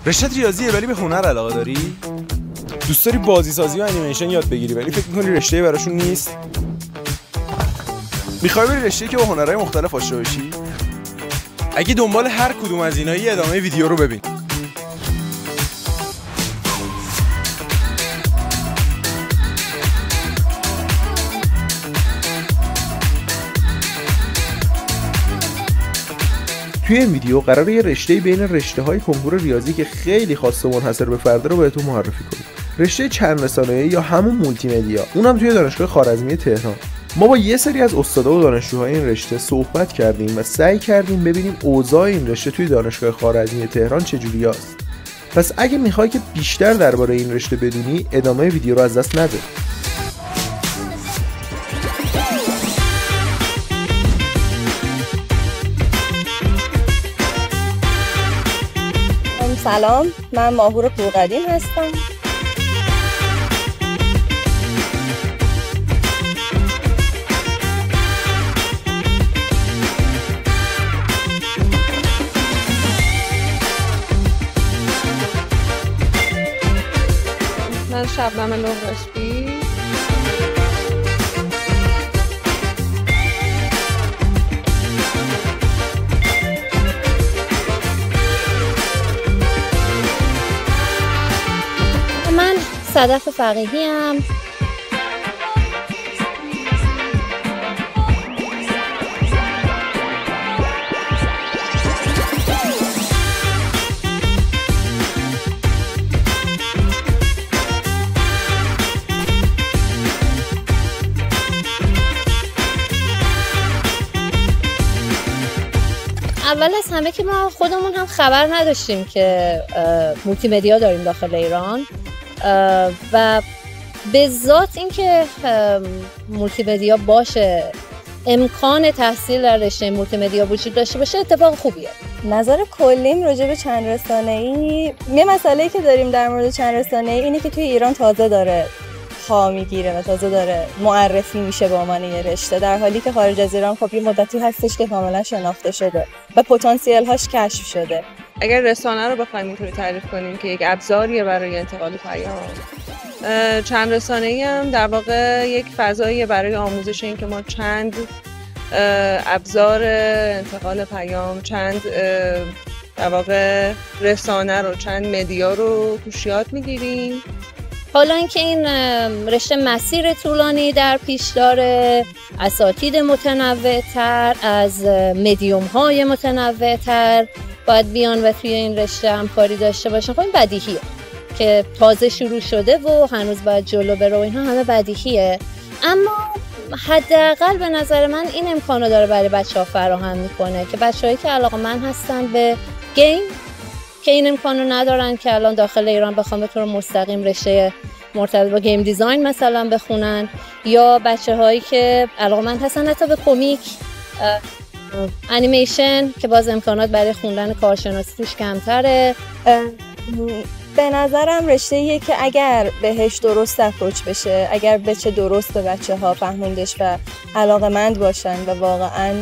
رشته ریاضیه ولی به هنر علاقه داری؟ دوست داری بازی سازی و انیمیشن یاد بگیری ولی فکر می‌کنی رشته براشون نیست؟ می‌خوای بری رشته‌ای که با هنرهای مختلف آشنا بشی؟ اگه دنبال هر کدوم از اینایی ادامه ویدیو رو ببین. توی این ویدیو قراره یه رشته بین رشته‌های کنکور ریاضی که خیلی خاص و منحصر به فرده رو بهتون معرفی کنیم. رشته چند رسانه‌ای یا همون مولتی مدیا، اونم توی دانشگاه خوارزمی تهران. ما با یه سری از استادا و دانشجوهای این رشته صحبت کردیم و سعی کردیم ببینیم اوضاع این رشته توی دانشگاه خوارزمی تهران چجوریاست. پس اگه می‌خوای که بیشتر درباره این رشته بدونی، ادامه ویدیو رو از دست نده. سلام، من ماهور پورقدیم هستم. من شبنم لغرشبی. من صدف فقیهی ام. اول از همه که ما خودمون هم خبر نداشتیم که مولتی مدیا داریم داخل ایران و به ذات اینکه مولتی مدیا باشه، امکان تحصیل در رشته مولتی مدیا وجود داشته باشه، اتفاق خوبیه. نظر کلیم راجع به چند رسانه‌ای، یه مسئله‌ای که داریم در مورد چند رسانه‌ای اینه که توی ایران تازه داره پا میگیره و تازه داره معرفی میشه به عنوان یه رشته، در حالی که خارج از ایران خب یه مدتی هستش که کاملا شناخته شده و پتانسیل هاش کشف شده. اگر رسانه رو بخوایم اینطوری تعریف کنیم که یک ابزاریه برای انتقال پیام، چند رسانه‌ای هم در واقع یک فضاییه برای آموزش، این که ما چند ابزار انتقال پیام، چند در واقع رسانه رو، چند مدیا رو توش یاد میگیریم. حالا اینکه این رشته مسیر طولانی در پیش داره، اساتید متنوع‌تر از مدیوم‌های متنوع‌تر باید بیان و توی این رشته همکاری داشته باشن. خب این بدیهیه که تازه شروع شده و هنوز باید جلو بره و اینها همه بدیهیه، اما حداقل به نظر من این امکانو داره برای بچه‌ها فراهم میکنه که بچه‌هایی که علاقه‌مند هستن به گیم که این امکانو ندارن که الان داخل ایران بخوام به طور مستقیم رشته مرتبط با گیم دیزاین مثلا بخونن، یا بچه‌هایی که علاقه‌مند هستن حتی به کمیک، انیمیشن که باز امکانات برای خوندن کارشناسی توش کمتره. به نظرم رشته‌ایه که اگر بهش درست اپروچ بشه، اگر بچه درست به بچه‌ها فهموندش و علاقه‌مند باشن و واقعاً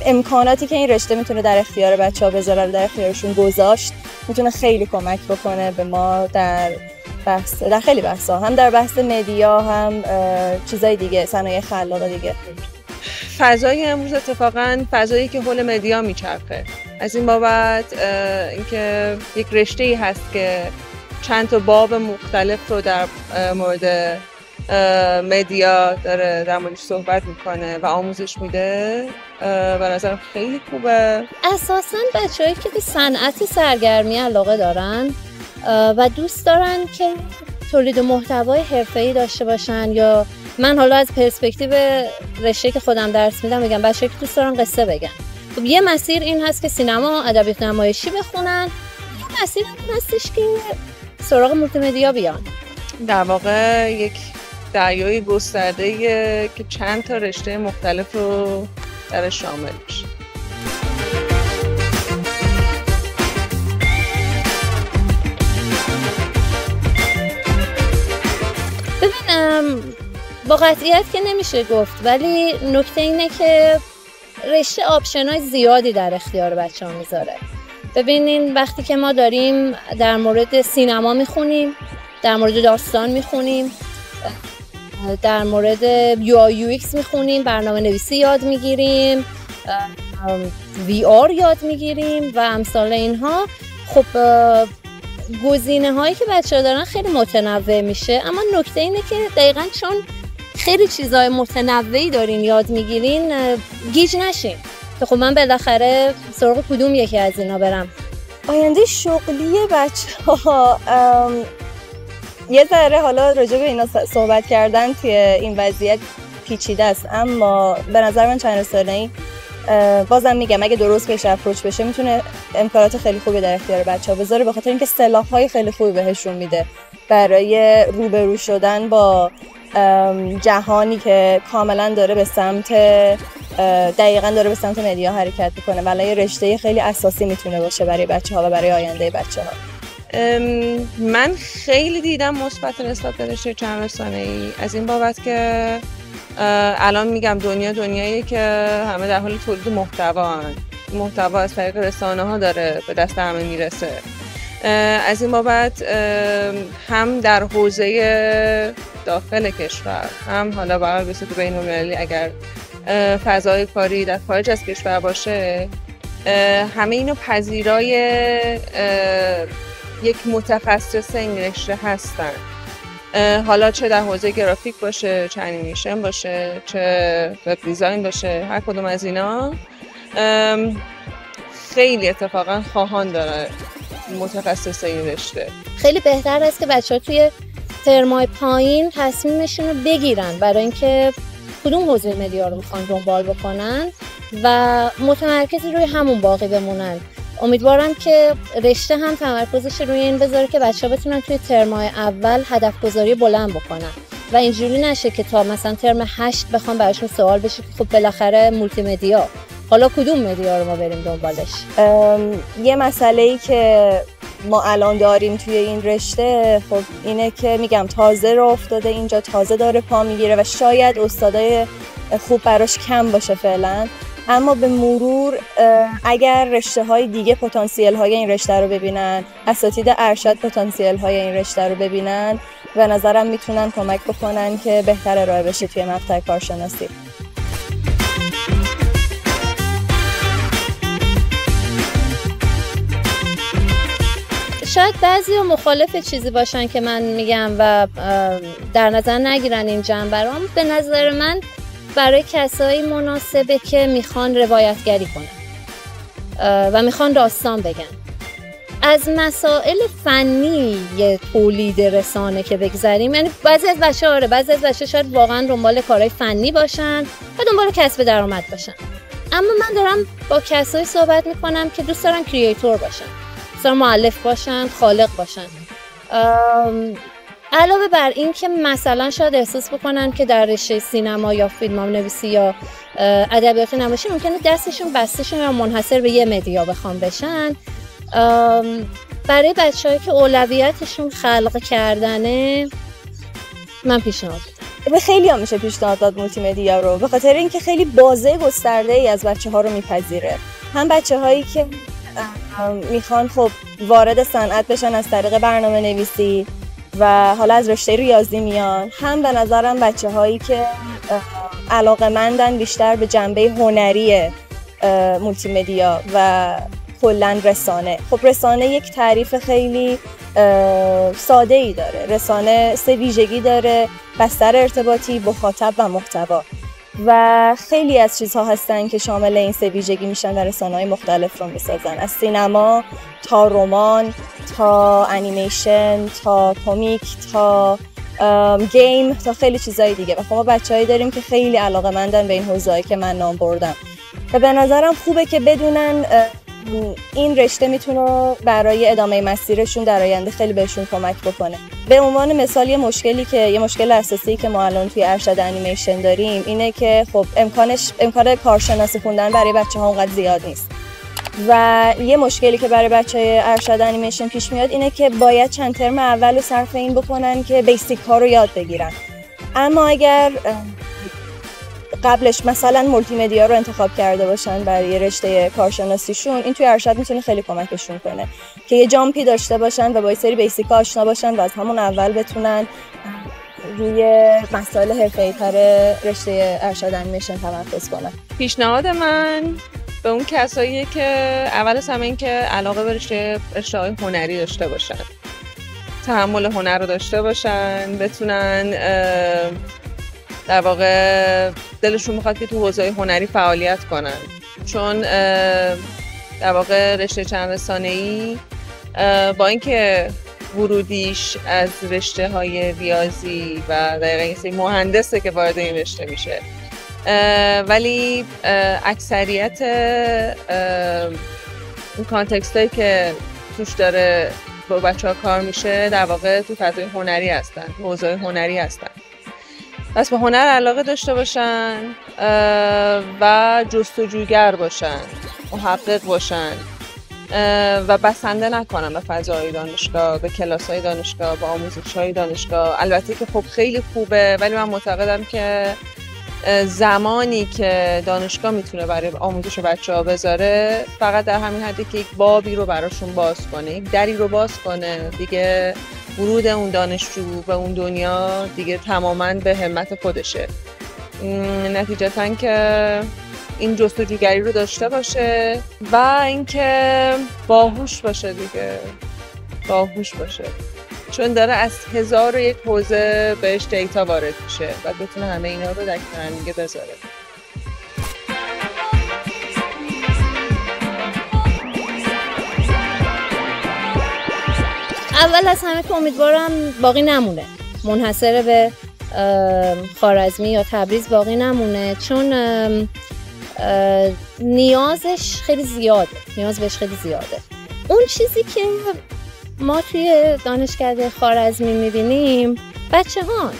امکاناتی که این رشته میتونه در اختیار بچه‌ها بذاره در اختیارشون گذاشت، میتونه خیلی کمک بکنه به ما در خیلی بحث‌ها، هم در بحث مدیا، هم چیزای دیگه، صنایع خلاق دیگه. فضای امروز اتفاقاً فضایی که حول مدیا میچرخه. از این بابت اینکه یک رشته‌ای هست که چند تا باب مختلف رو در مورد مدیا داره در موردش صحبت میکنه و آموزش میده، به نظرم خیلی خوبه. اساساً بچه‌هایی که به صنعت سرگرمی علاقه دارن و دوست دارن که تولید محتوای حرفه‌ای داشته باشن، یا من حالا از پرسپکتیو رشته که خودم درس میدم میگم بچه‌ها که دوست دارن قصه بگن، خب یه مسیر این هست که سینما، ادبیات نمایشی بخونن، یه مسیر این هستش که سراغ مولتی مدیا بیان. در واقع یک دریای گسترده‌ایه که چند تا رشته مختلف رو درش شامل میشه. ببینم با قطعیت که نمیشه گفت، ولی نکته اینه که رشته آپشن‌های زیادی در اختیار بچه‌ها میذاره. ببینین وقتی که ما داریم در مورد سینما میخونیم، در مورد داستان میخونیم، در مورد UI UX میخونیم، برنامه نویسی یاد میگیریم، VR یاد میگیریم و امثال اینها، خب گزینه هایی که بچه‌ها دارن خیلی متنوع میشه. اما نکته اینه که دقیقاً چون خیلی چیزای متنوعی دارین یاد میگیرین گیج نشین که خب من بالاخره سراغ کدوم یکی از اینا برم. آینده شغلی بچه‌ها یه ذره حالا راجع به اینا صحبت کردن توی این وضعیت پیچیده است، اما به نظر من چند ساله‌ای بازم میگم اگه درست بهش اپروچ بشه میتونه امکانات خیلی خوبی در اختیار بچه‌ها بذاره، به خاطر اینکه سلاح‌های خیلی خوبی بهشون میده برای روبرو شدن با جهانی که کاملا داره به سمت دقیقاً داره به سمت مدیا حرکت میکنه. ولی رشته خیلی اساسی میتونه باشه برای بچه‌ها و برای آینده بچه‌ها. من خیلی دیدم مثبت نسبت به رشته چند رسانه‌ای، از این بابت که الان میگم دنیاییه که همه در حال تولید محتوا از طریق رسانه‌ها داره به دست همه میرسه. از این بابت هم در حوزه داخل کشور، هم حالا برای به صورت بین‌المللی اگر فضای کاری در خارج از کشور باشه، همه اینو پذیرای یک متخصص این رشته هستن. حالا چه در حوزه گرافیک باشه، چه انیمیشن باشه، چه وب دیزاین باشه، هر کدوم از اینا خیلی اتفاقا خواهان داره متخصص این رشته. خیلی بهتر است که بچه‌ها توی ترمای پایین تصمیمشون رو بگیرن برای اینکه کدوم حوزه مدیا رو میخوان دنبال بکنن و متمرکز روی همون باقی بمونن. امیدوارم که رشته هم تمرکزش روی این بذاره که بچه‌ها بتونن توی ترمای اول هدف گذاری بلند بکنن و اینجوری نشه که تا مثلا ترم 8 بخوام براشون سوال بشه که خب بالاخره مولتی مدیا، حالا کدوم مدیا رو ما بریم دنبالش. یه مسئله‌ای که ما الان داریم توی این رشته خب اینه که میگم تازه راه افتاده اینجا، تازه داره پا میگیره و شاید استادای خوب براش کم باشه فعلا، اما به مرور اگر رشته‌های دیگه پتانسیل‌های این رشته رو ببینن، اساتید ارشد پتانسیل‌های این رشته رو ببینن، به نظرم میتونن کمک بکنن که بهتر ارائه بشه توی مقطع کارشناسی. شاید بعضی مخالف چیزی باشن که من میگم و در نظر نگیرن این جنبه رو، به نظر من برای کسایی مناسبه که میخوان روایتگری کنن و میخوان داستان بگن. از مسائل فنی تولید رسانه که بگذریم، یعنی بعضی از بچه‌ها شاید واقعا دنبال کارهای فنی باشن و دنبال کسب درآمد باشن، اما من دارم با کسایی صحبت میکنم که دوست دارن کریئتور باشن، دوست دارن مؤلف باشن، خالق باشن. علاوه بر این که مثلا شاید احساس بکنن که در رشته سینما یا فیلمنامه‌نویسی یا ادبیات نمایشی ممکنه دستشون بستشون یا منحصر به یه مدیا بخوام بشن، برای بچه‌هایی که اولویتشون خلق کردنه من پیشنهاد میدم. به خیلی هم میشه پیشنهاد داد مولتی مدیا رو، به خاطر اینکه خیلی بازه گسترده‌ای از بچه‌ها رو میپذیره. هم بچه‌هایی که میخوان خب وارد صنعت بشن از طریق برنامه نویسی و حالا از رشته ریاضی میان، هم به نظرم بچه‌هایی که علاقه‌مندن بیشتر به جنبه هنری مولتی مدیا و کلاً رسانه. خب رسانه یک تعریف خیلی ساده‌ای داره. رسانه 3 ویژگی داره: بستر ارتباطی، مخاطب و محتوا. و خیلی از چیزها هستن که شامل این 3 ویژگی میشن و رسانه‌های مختلف رو میسازن، از سینما تا رمان تا انیمیشن تا کمیک تا گیم تا خیلی چیزای دیگه. و خب ما بچه‌هایی داریم که خیلی علاقه‌مندن به این حوزه‌ای که من نام بردم و به نظرم خوبه که بدونن این رشته میتونه برای ادامه مسیرشون در آینده خیلی بهشون کمک بکنه. به عنوان مثال یه مشکل اساسی که ما الان توی ارشد انیمیشن داریم اینه که خب امکان کارشناسی خوندن برای بچه‌ها اونقدر زیاد نیست و یه مشکلی که برای بچه‌های ارشد انیمیشن پیش میاد اینه که باید چند ترم اول رو صرف این بکنن که بیسیک ها رو یاد بگیرن. اما اگر قبلش مثلا مولتی مدیا رو انتخاب کرده باشن برای رشته کارشناسیشون، این توی ارشد میتونه خیلی کمکشون کنه که یه جامپی داشته باشن و با یه سری بیسیکا آشنا باشن و از همون اول بتونن روی مسائل حرفه‌ای‌تر رشته ارشد انیمیشن تمرکز کنن. پیشنهاد من به اون کساییه که اول از همه این که علاقه به رشته‌های هنری داشته باشن، تحمل هنر رو داشته باشن، بتونن در واقع دلشون میخواد که تو حوزه هنری فعالیت کنن، چون در واقع رشته چند رسانه‌ای با اینکه ورودیش از رشته‌های ریاضی و دقیقاً یه سری مهندسه که وارد این رشته میشه، ولی اکثریت این کانتکستایی که توش داره با بچه‌ها کار میشه در واقع تو فضای هنری هستن، حوزه هنری هستن. پس به هنر علاقه داشته باشن و جستجوگر باشن، محقق باشن و بسنده نکنن به فضای دانشگاه، به کلاس‌های دانشگاه، به آموزش‌های دانشگاه. البته که خب خیلی خوبه، ولی من معتقدم که زمانی که دانشگاه میتونه برای آموزش بچه‌ها بذاره فقط در همین حدی که یک بابی رو براشون باز کنه، یک دری رو باز کنه، دیگه ورود اون دانشجو به اون دنیا دیگه تماماً به همت خودشه. نتیجتاً که این جستجوگری رو داشته باشه و اینکه باهوش باشه دیگه، باهوش باشه، چون داره از 1001 حوزه بهش دیتا وارد میشه و بتونه همه اینا رو در کنار دیگه بذاره. اول از همه که امیدوارم باقی نمونه، منحصر به خوارزمی یا تبریز باقی نمونه، چون نیازش خیلی زیاده، نیاز بهش خیلی زیاده. اون چیزی که ما توی دانشکده خوارزمی میبینیم بچه ها،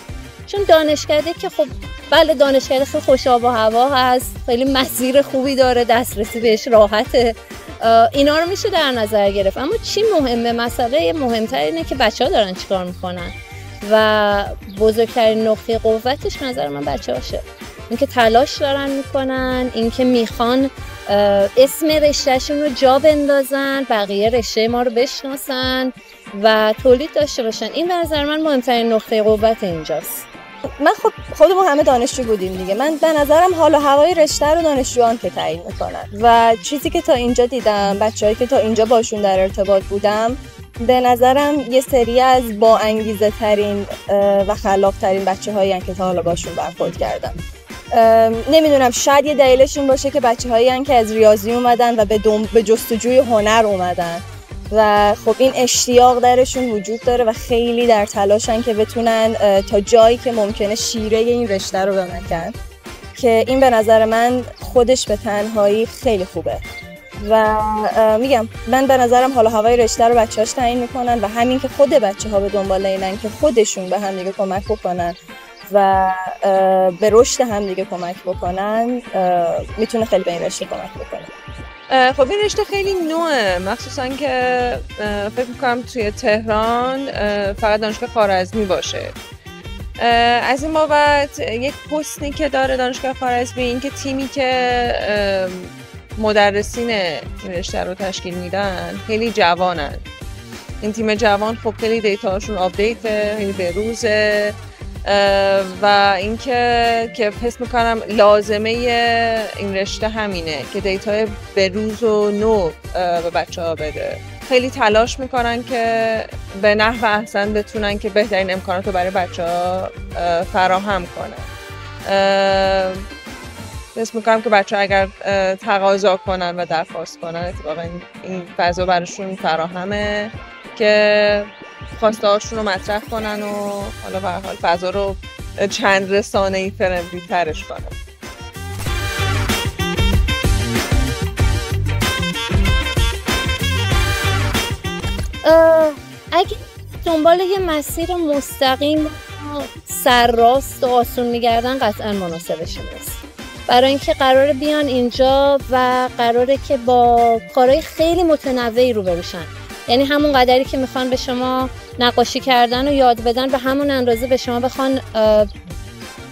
چون دانشکده که خب بله دانشکده خیلی خوش آب و هوا هست، خیلی مسیر خوبی داره، دسترسی بهش راحته، اینا رو میشه در نظر گرفت، اما چی مهمه؟ مسئله مهمتر اینه که بچه ها دارن چیکار میکنن و بزرگترین نقطه قوتش نظر من بچه هاشه، اینکه تلاش دارن میکنن، اینکه میخوان اسم رشتهشون رو جا بندازن، بقیه رشته ما رو بشناسن و تولید داشته باشن. این به نظر من مهمترین نقطه قوت اینجاست. من خب خودمون همه دانشجو بودیم دیگه، من به نظرم حال و هوای رشته رو دانشجویان که تعیین میکنن و چیزی که تا اینجا دیدم، بچه‌هایی که تا اینجا باشون در ارتباط بودم، به نظرم یه سری از با انگیزه ترین و خلاق ترین بچه‌هایی هستن که تا حالا باشون برخورد کردم. نمیدونم، شاید یه دلیلش این باشه که بچه‌هایی هستن که از ریاضی اومدن و به جستجوی هنر اومدن و خب این اشتیاق درشون وجود داره و خیلی در تلاشن که بتونن تا جایی که ممکنه شیره این رشته رو بمکن، که این به نظر من خودش به تنهایی خیلی خوبه و میگم من به نظرم حالا هوای رشته رو بچه‌هاش تعیین میکنن و همین که خود بچه‌ها به دنبال اینن که خودشون به هم دیگه کمک بکنن و به رشد هم دیگه کمک بکنن، میتونه خیلی به این رشته کمک بکنه. خب این رشته خیلی نوعه، مخصوصا که فکر میکنم توی تهران فقط دانشگاه خوارزمی باشه. از این بابت یک حسنی که داره دانشگاه خوارزمی این که تیمی که مدرسین این رشته رو تشکیل میدن خیلی جوانن. این تیم جوان خب خیلی دیتاشون آپدیته، خیلی بروزه و اینکه که حس میکنم لازمه این رشته همینه که دیتای بروز و نو به بچه‌ها بده. خیلی تلاش میکنن که به نحو احسن بتونن که بهترین امکانات رو برای بچه‌ها فراهم کنن. حس میکنم که بچه‌ها اگر تقاضا کنن و درخواست کنن اتفاقا این فضا براشون فراهمه که خواسته هاشون رو مطرح کنن و حالا به هر حال فضا رو چند رسانه‌ای فرندلی ترش کنن. اگه دنبال یه مسیر مستقیم سرراست و آسون میگردن قطعا مناسبشون است، برای اینکه قراره بیان اینجا و قراره که با کارهای خیلی متنوعی روبرو شن. یعنی همون قدری که میخوان به شما نقاشی کردن و یاد بدن به همون اندازه به شما بخوان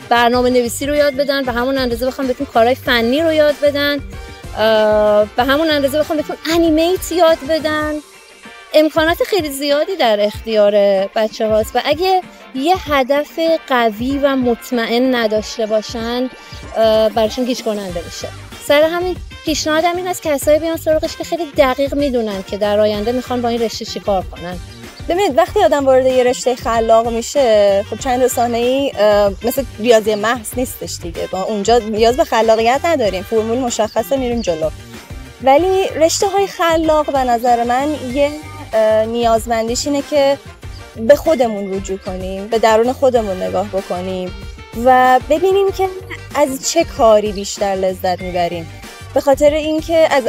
برنامه نویسی رو یاد بدن، به همون اندازه بخوام بهتون کارهای فنی رو یاد بدن، به همون اندازه بخوام بهتون انیمیت یاد بدن. امکانات خیلی زیادی در اختیار بچه هاست و اگه یه هدف قوی و مطمئن نداشته باشن براشون گیج کننده میشه. سر همین پیشنهادم این است که کسایی بیان سراغش که خیلی دقیق میدونن که در آینده میخوان با این رشته چیکار کنن. ببینید وقتی آدم وارد یه رشته خلاق میشه، خب چند رسانه‌ای مثل ریاضی محض نیستش دیگه، با اونجا نیاز به خلاقیت نداریم، فرمول مشخصه میریم جلو. ولی رشته های خلاق به نظر من یه نیازمندیش اینه که به خودمون رجوع کنیم، به درون خودمون نگاه بکنیم و ببینیم که از چه کاری بیشتر لذت میبریم، به خاطر اینکه از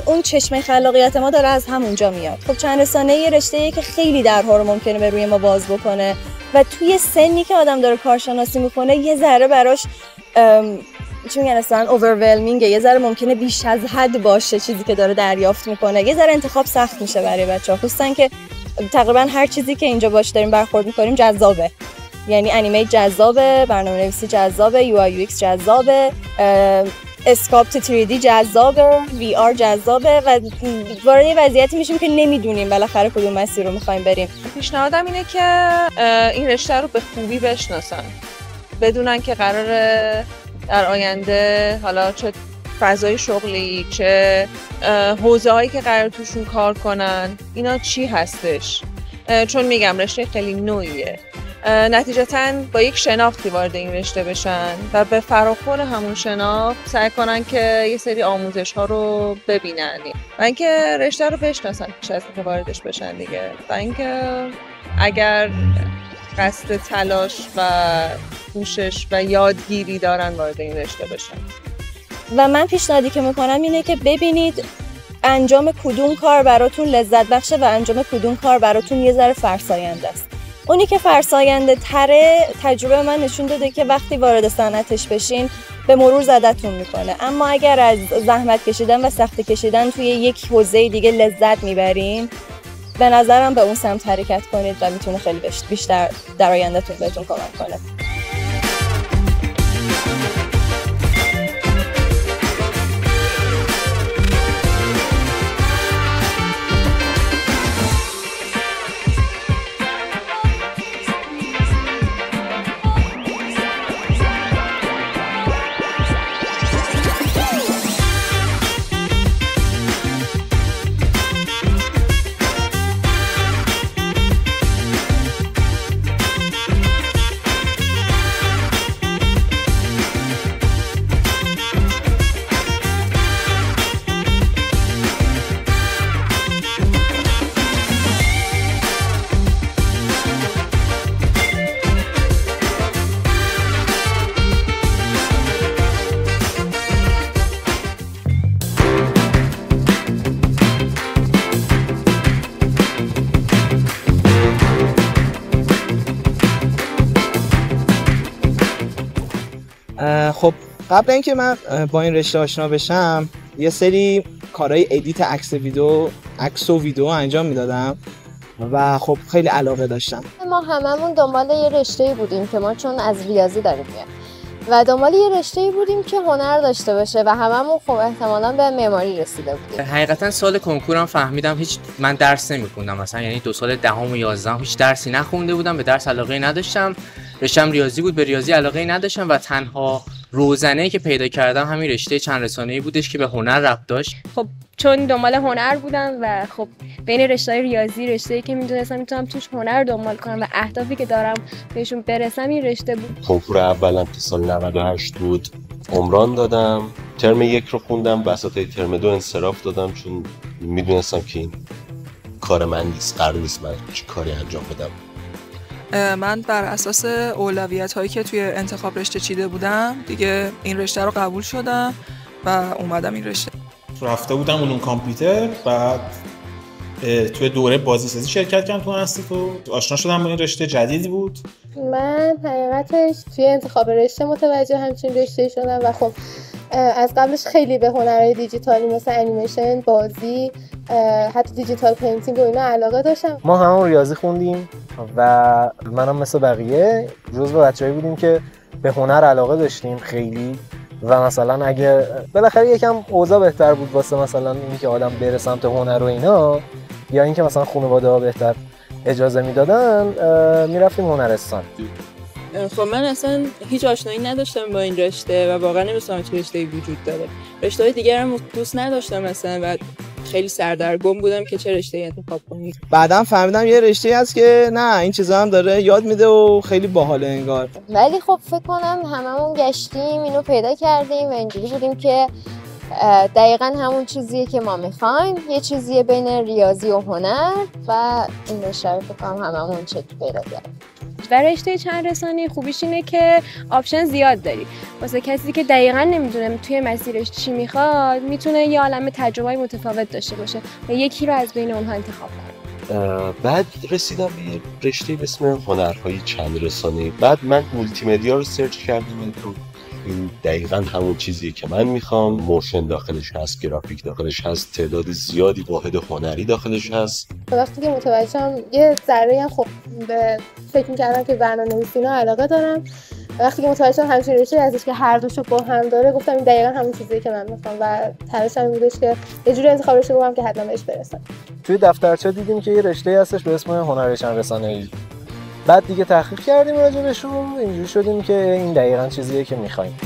اون چشمه خلاقیت ما داره از همونجا میاد. خب چند رسانه یه رشته‌ایه که خیلی درها رو ممکنه به روی ما باز بکنه و توی سنی که آدم داره کارشناسی میکنه یه ذره براش چی میگن اصلا اوورولمینگه، یه ذره ممکنه بیش از حد باشه چیزی که داره دریافت میکنه، یه ذره انتخاب سخت میشه برای بچه‌ها، خصوصا که تقریبا هر چیزی که اینجا باش داریم برخورد میکنیم جذابه. یعنی انیمیت جذابه، برنامه‌نویسی جذابه، یو آی یو ایکس جذابه، اسکاپت 3D جذابه، وی آر جذابه و وارد یه وضعیتی میشیم که نمیدونیم بالاخره کدوم مسیر رو میخوایم بریم. پیشنهادم اینه که این رشته رو به خوبی بشناسن، بدونن که قراره در آینده حالا چه فضای شغلی چه حوزه‌هایی که قرار توشون کار کنن اینا چی هستش، چون میگم رشته خیلی نوعیه، نتیجتاً با یک شناختی وارد این رشته بشن و به فراخور همون شناخت سعی کنن که یه سری آموزش ها رو ببینن و اینکه رشته رو بشناسن پیش از اینکه واردش بشن دیگه، و اینکه اگر قصد تلاش و کوشش و یادگیری دارن وارد این رشته بشن. و من پیشنهادی که میکنم اینه که ببینید انجام کدوم کار براتون لذت بخشه و انجام کدوم کار براتون یه ذره فرساینده است. اونی که فرساینده تره تجربه من نشون داده که وقتی وارد صنعتش بشین به مرور زدتون میکنه، اما اگر از زحمت کشیدن و سختی کشیدن توی یک حوزه دیگه لذت میبرین به نظرم به اون سمت حرکت کنید و میتونه خیلی بیشتر در آیندهتون بهتون کمک کنه. خب قبل اینکه من با این رشته آشنا بشم یه سری کارهای ادیت عکس و ویدیو انجام میدادم و خب خیلی علاقه داشتم. ما هممون دنبال یه رشته‌ای بودیم که ما چون از ریاضی داریم میاد و دنبال یه رشته‌ای بودیم که هنر داشته باشه و هممون خب احتمالاً به معماری رسیده بودیم. حقیقتا سال کنکورم فهمیدم من درس نمی‌خوندم، مثلا یعنی 2 سال دهم و 11ام هیچ درسی نخونده بودم، به درس علاقه نداشتم، رشته‌ام ریاضی بود، به ریاضی علاقه نداشتم و تنها روزنه‌ای که پیدا کردم همین رشته چند رسانه‌ای بودش که به هنر ربط داشت. خب چون دنبال هنر بودم و خب بین رشته‌های ریاضی رشته‌ای که میدونستم میتونم توش هنر دنبال کنم و اهدافی که دارم بهشون برسم این رشته بود. کنکور اولم که سال 98 بود عمران دادم، ترم 1 رو خوندم، وسط ترم 2 انصراف دادم چون میدونستم که این کار من نیست، قرار نیست من چه کاری انجام بدم. من بر اساس اولویت‌هایی که توی انتخاب رشته چیده بودم دیگه این رشته رو قبول شدم و اومدم این رشته. رفته بودم علوم کامپیوتر، بعد توی دوره بازیسازی شرکت کردم تو انستیتوت، آشنا شدم با این رشته جدیدی بود. من حقیقتش توی انتخاب رشته متوجه همچین رشته شدم و خب از قبلش خیلی به هنرهای دیجیتالی مثل انیمیشن، بازی، حتی دیجیتال پینتینگ و اینا علاقه داشتم. ما همون ریاضی خوندیم و منم مثل بقیه جزو بچه‌ای بودیم که به هنر علاقه داشتیم خیلی و مثلا اگه بالاخره یکم اوضاع بهتر بود واسه مثلا اینکه آدم بره سمت هنر و اینا، یا اینکه مثلا خانواده‌ها بهتر اجازه میدادن، میرفتیم هنرستان. خب من اصلا هیچ آشنایی نداشتم با این رشته و واقعا نمی‌دونستم چه رشته‌ای وجود داره. رشته‌های دیگر هم دوست نداشتم مثلا و خیلی سردرگم بودم که چه رشته‌ای انتخاب کنم. بعدم فهمیدم یه رشته‌ای هست که نه این چیزا هم داره یاد میده و خیلی باحاله انگار. ولی خب فکر کنم هممون گشتیم اینو پیدا کردیم و اینجوری بودیم که دقیقاً همون چیزیه که ما می‌خوایم، یه چیزیه بین ریاضی و هنر و این رشته رو فکر کنم هممون چه پیدا کردیم. و رشته چند رسانی خوبیش اینه که آپشن زیاد داری. واسه کسی که دقیقاً نمیدونه توی مسیرش چی میخواد، میتونه یه عالمه تجربه متفاوت داشته باشه و یکی رو از بین اونها انتخاب کنه. بعد رسیدم به یه رشته به اسم هنرهای چند رسانه‌ای. بعد من مولتی مدیا رو سرچ کردم. این دقیقاً همون چیزیه که من میخوام. موشن داخلش هست، گرافیک داخلش هست، تعداد زیادی واحد هنری داخلش هست. وقتی که متوجهم یه ذره هم خب به فکر می‌کردم که برنامه‌نویسی اینا علاقه دارم. وقتی که متوجهم همچین رشته ازش که هر دوشو با هم داره، گفتم این دقیقاً همون چیزیه که من میخوام و تلاشم این بودش که یه جوری انتخاب رشته بکنم که حتما بهش برسم. توی دفترچه دیدیم که یه رشته هستش به اسم هنر چند رسانه‌ای. بعد دیگه تحقیق کردیم راجع بهش و اینجوری شدیم که این دقیقاً چیزیه که می‌خوایم.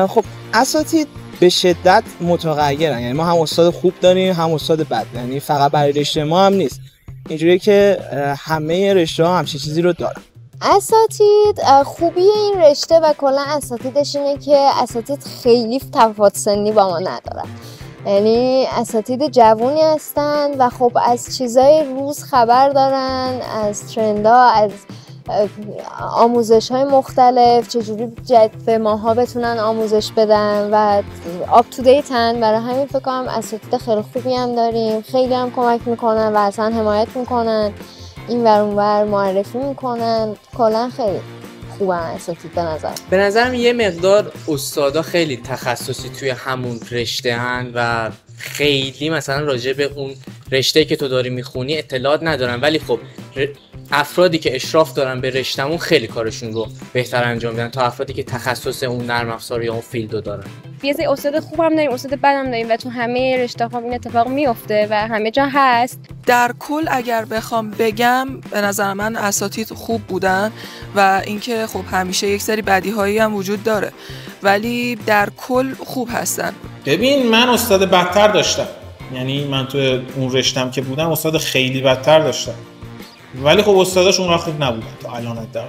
خب اساتید به شدت متغیرن، یعنی ما هم استاد خوب داریم هم استاد بد، یعنی فقط برای رشته ما هم نیست، اینجوریه که همه رشته ها همچین چیزی رو دارن. اساتید خوبی این رشته و کلا اساتیدش اینه که اساتید خیلی تفاوت سنی با ما ندارن، یعنی اساتید جوونی هستن و خب از چیزای روز خبر دارن، از ترندها، از آموزش‌های مختلف، چجوری به ماها بتونن آموزش بدن و آپ تو دیتن. برای همین فکر کنم اساتید خیلی خوبی هم داریم، خیلی هم کمک میکنن و اصلا حمایت میکنن، این ور اون ور معرفی میکنن، کلا خیلی خوبن اساتید به نظرم یه مقدار استادا خیلی تخصصی توی همون رشته هن و خیلی مثلا راجع به اون رشته که تو داری میخونی اطلاعات ندارن، ولی خب افرادی که اشراف دارن به رشتهمون خیلی کارشون رو بهتر انجام میدن تا افرادی که تخصص اون نرم افزار یا اون فیلدو دارن. یه سری استاد خوبم داریم، استاد بدم داریم و تو همه رشته‌ها این اتفاق میفته و همه جا هست. در کل اگر بخوام بگم به نظر من اساتید خوب بودن و اینکه خب همیشه یک سری بدیهایی هم وجود داره، ولی در کل خوب هستن. ببین من استاد بدتر داشتم، یعنی من تو اون رشتم که بودم استاد خیلی بدتر داشتم، ولی خب استاداش اونقدر خوب نبودن تا الان حداقل.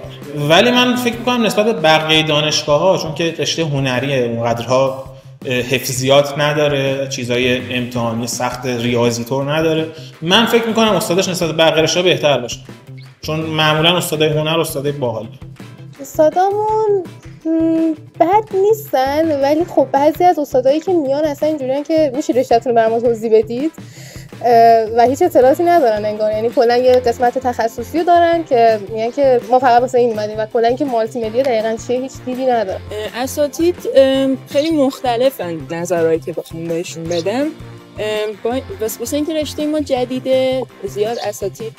ولی من فکر می‌کنم نسبت به بقیه دانشگاه‌ها، چون که رشته هنریه اونقدرها حفظیات نداره، چیزای امتحانی سخت ریاضی طور نداره، من فکر می‌کنم استاداش نسبت به بقیه رشته‌ها بهتر باشه، چون معمولا استادای هنر استادای باحالی. استادامون بد نیستن، ولی خب بعضی از استادایی که میان اصلا اینجوریان که میشه رشته‌تون رو برام توضیح بدید و هیچ اطلاعاتی ندارن انگار، یعنی کلا یه قسمت تخصصی رو دارن که میگن که ما فقط واسه این اومدیم و کلا اینکه مالتی مدیا دقیقاً چیه هیچ دیدی نداره. اساتید خیلی مختلفن نظرایی که بخوام بهشون بدم. واسه اینکه رشته ما جدیده زیاد اساتید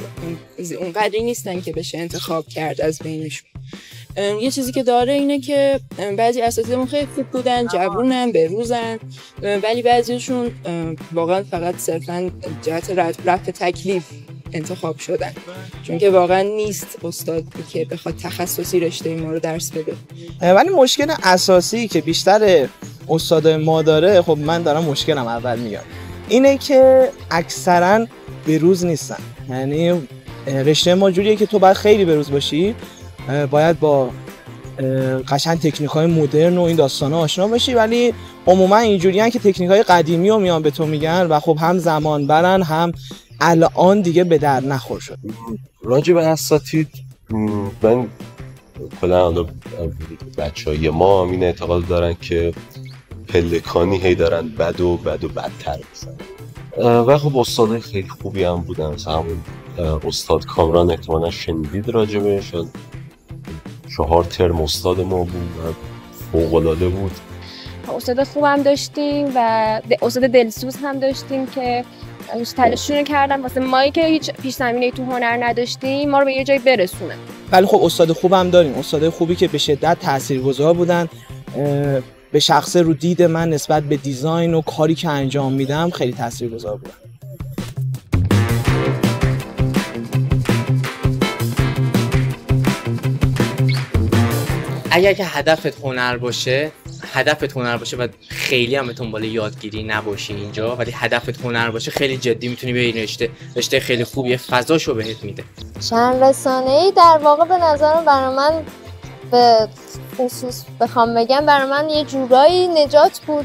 اونقدری نیستن که بشه انتخاب کرد از بینشون. یه چیزی که داره اینه که بعضی اساتیدمون خیلی خوب بودن، جوونن، بروزن، ولی بعضیشون واقعا فقط صرفا جهت رفع تکلیف انتخاب شدن، چون که واقعا نیست استادی که بخواد تخصصی رشته ما رو درس بده. ولی مشکل اساسی که بیشتر استادای ما داره، خب من دارم مشکلم اول میگم، اینه که اکثرا بروز نیستن. یعنی رشته ما جوریه که تو باید خیلی بروز باشی، باید با قشنگ تکنیک‌های مدرن و این داستانا آشنا باشی، ولی عموما اینجوریه که تکنیک‌های قدیمی رو میان به تو میگن و خب هم زمان برن هم الان دیگه به در نخور شد. راجع به اساتید من کلا بچه‌های ما این اعتقاد دارن که پلکانی هی دارن بد و بدتر میشن و خب استادای خیلی خوبی هم بودن، مثلا همون استاد کامران احتمالاً شنیدید راجع بهش، 4 ترم استاد ما بود و فوق‌العاده بود. استاد خوبم داشتیم و استاد دلسوز هم داشتیم که تلاششون کردن واسه ما که هیچ پیش زمینه‌ای تو هنر نداشتیم ما رو به یه جای برسونه. ولی خب استاد خوبم داریم، استاد خوبی که به شدت تاثیرگذار بودن به شخص رو دید من نسبت به دیزاین و کاری که انجام میدم خیلی تاثیرگذار بودن. اگر که هدفت هنر باشه و خیلی هم به دنبال یادگیری نباشی اینجا، ولی هدفت هنر باشه خیلی جدی میتونی به این رشته خیلی خوبیه، فضاشو بهت میده. چند رسانه‌ای در واقع به نظرم برای من به خصوص بخوام بگم برای من یه جورایی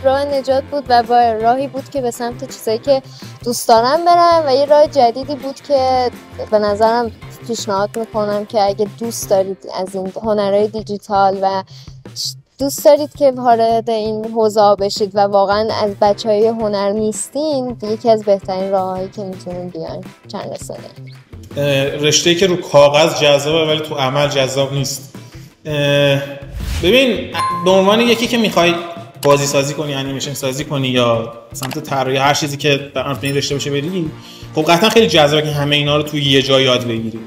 راه نجات بود و با راهی بود که به سمت چیزایی که دوست دارم برم و یه راه جدیدی بود که به نظرم پیشنهاد میکنم که اگه دوست دارید از این هنرهای دیجیتال و دوست دارید که وارد این حوزه بشید و واقعا از بچهای هنر نیستین، یکی از بهترین راههایی که میتونین بیان چند رسانه. رشته‌ای که رو کاغذ جذابه ولی تو عمل جذاب نیست. ببین به عنوان یکی که میخوای بازی سازی کنی، انیمیشن سازی کنی یا سمت طراحی هر چیزی که در این رشته باشه بری، خب قطعا خیلی جذابه که همه اینا رو توی یه جای یاد بگیری.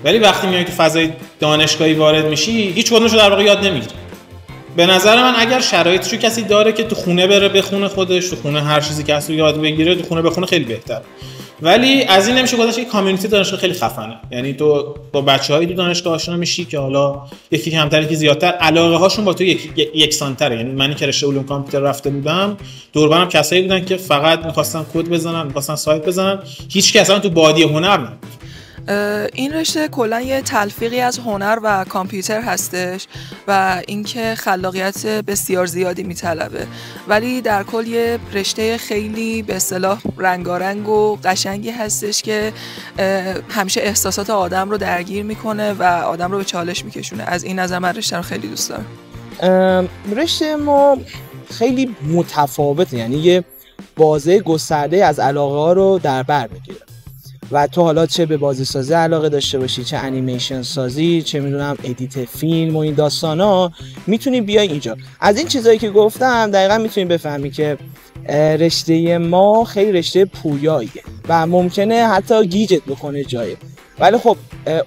ولی وقتی میای تو فضای دانشگاهی وارد میشی هیچ کدومش رو در واقع یاد نمیگیری. به نظر من اگر شرایطشو کسی داره که تو خونه بره بخونه، خودش تو خونه هر چیزی که هست رو یاد بگیره، تو خونه بخونه خیلی بهتر. ولی از این نمیشه گفتش که کامیونیتی دانشگاه خیلی خفنه. یعنی تو با بچه‌های تو دانشگاه آشنا میشی که حالا یکی کمتر یکی زیادتر علاقه هاشون با تو یکسان‌تره. یعنی منی که رشته علوم کامپیوتر رفته بودم دور و برم کسایی بودن که فقط می‌خواستن کد بزنن، می‌خواستن سایت بزنن، هیچ کس اصلا تو بادی هنر نبود. این رشته کلا یه تلفیقی از هنر و کامپیوتر هستش و اینکه خلاقیت بسیار زیادی میطلبه، ولی در کل یه رشته خیلی به اصطلاح رنگارنگ و قشنگی هستش که همیشه احساسات آدم رو درگیر میکنه و آدم رو به چالش میکشونه. از این نظر من رشته رو خیلی دوست دارم. رشته ما خیلی متفاوته، یعنی یه بازه گسترده از علاقه ها رو در بر میگیره و تو حالا چه به بازی سازی علاقه داشته باشی، چه انیمیشن سازی، چه میدونم ادیت فیلم و این داستانا، میتونی بیای اینجا. از این چیزایی که گفتم دقیقا میتونی بفهمی که رشته ما خیلی رشته پویاییه و ممکنه حتی گیجت بکنه جایی، ولی خب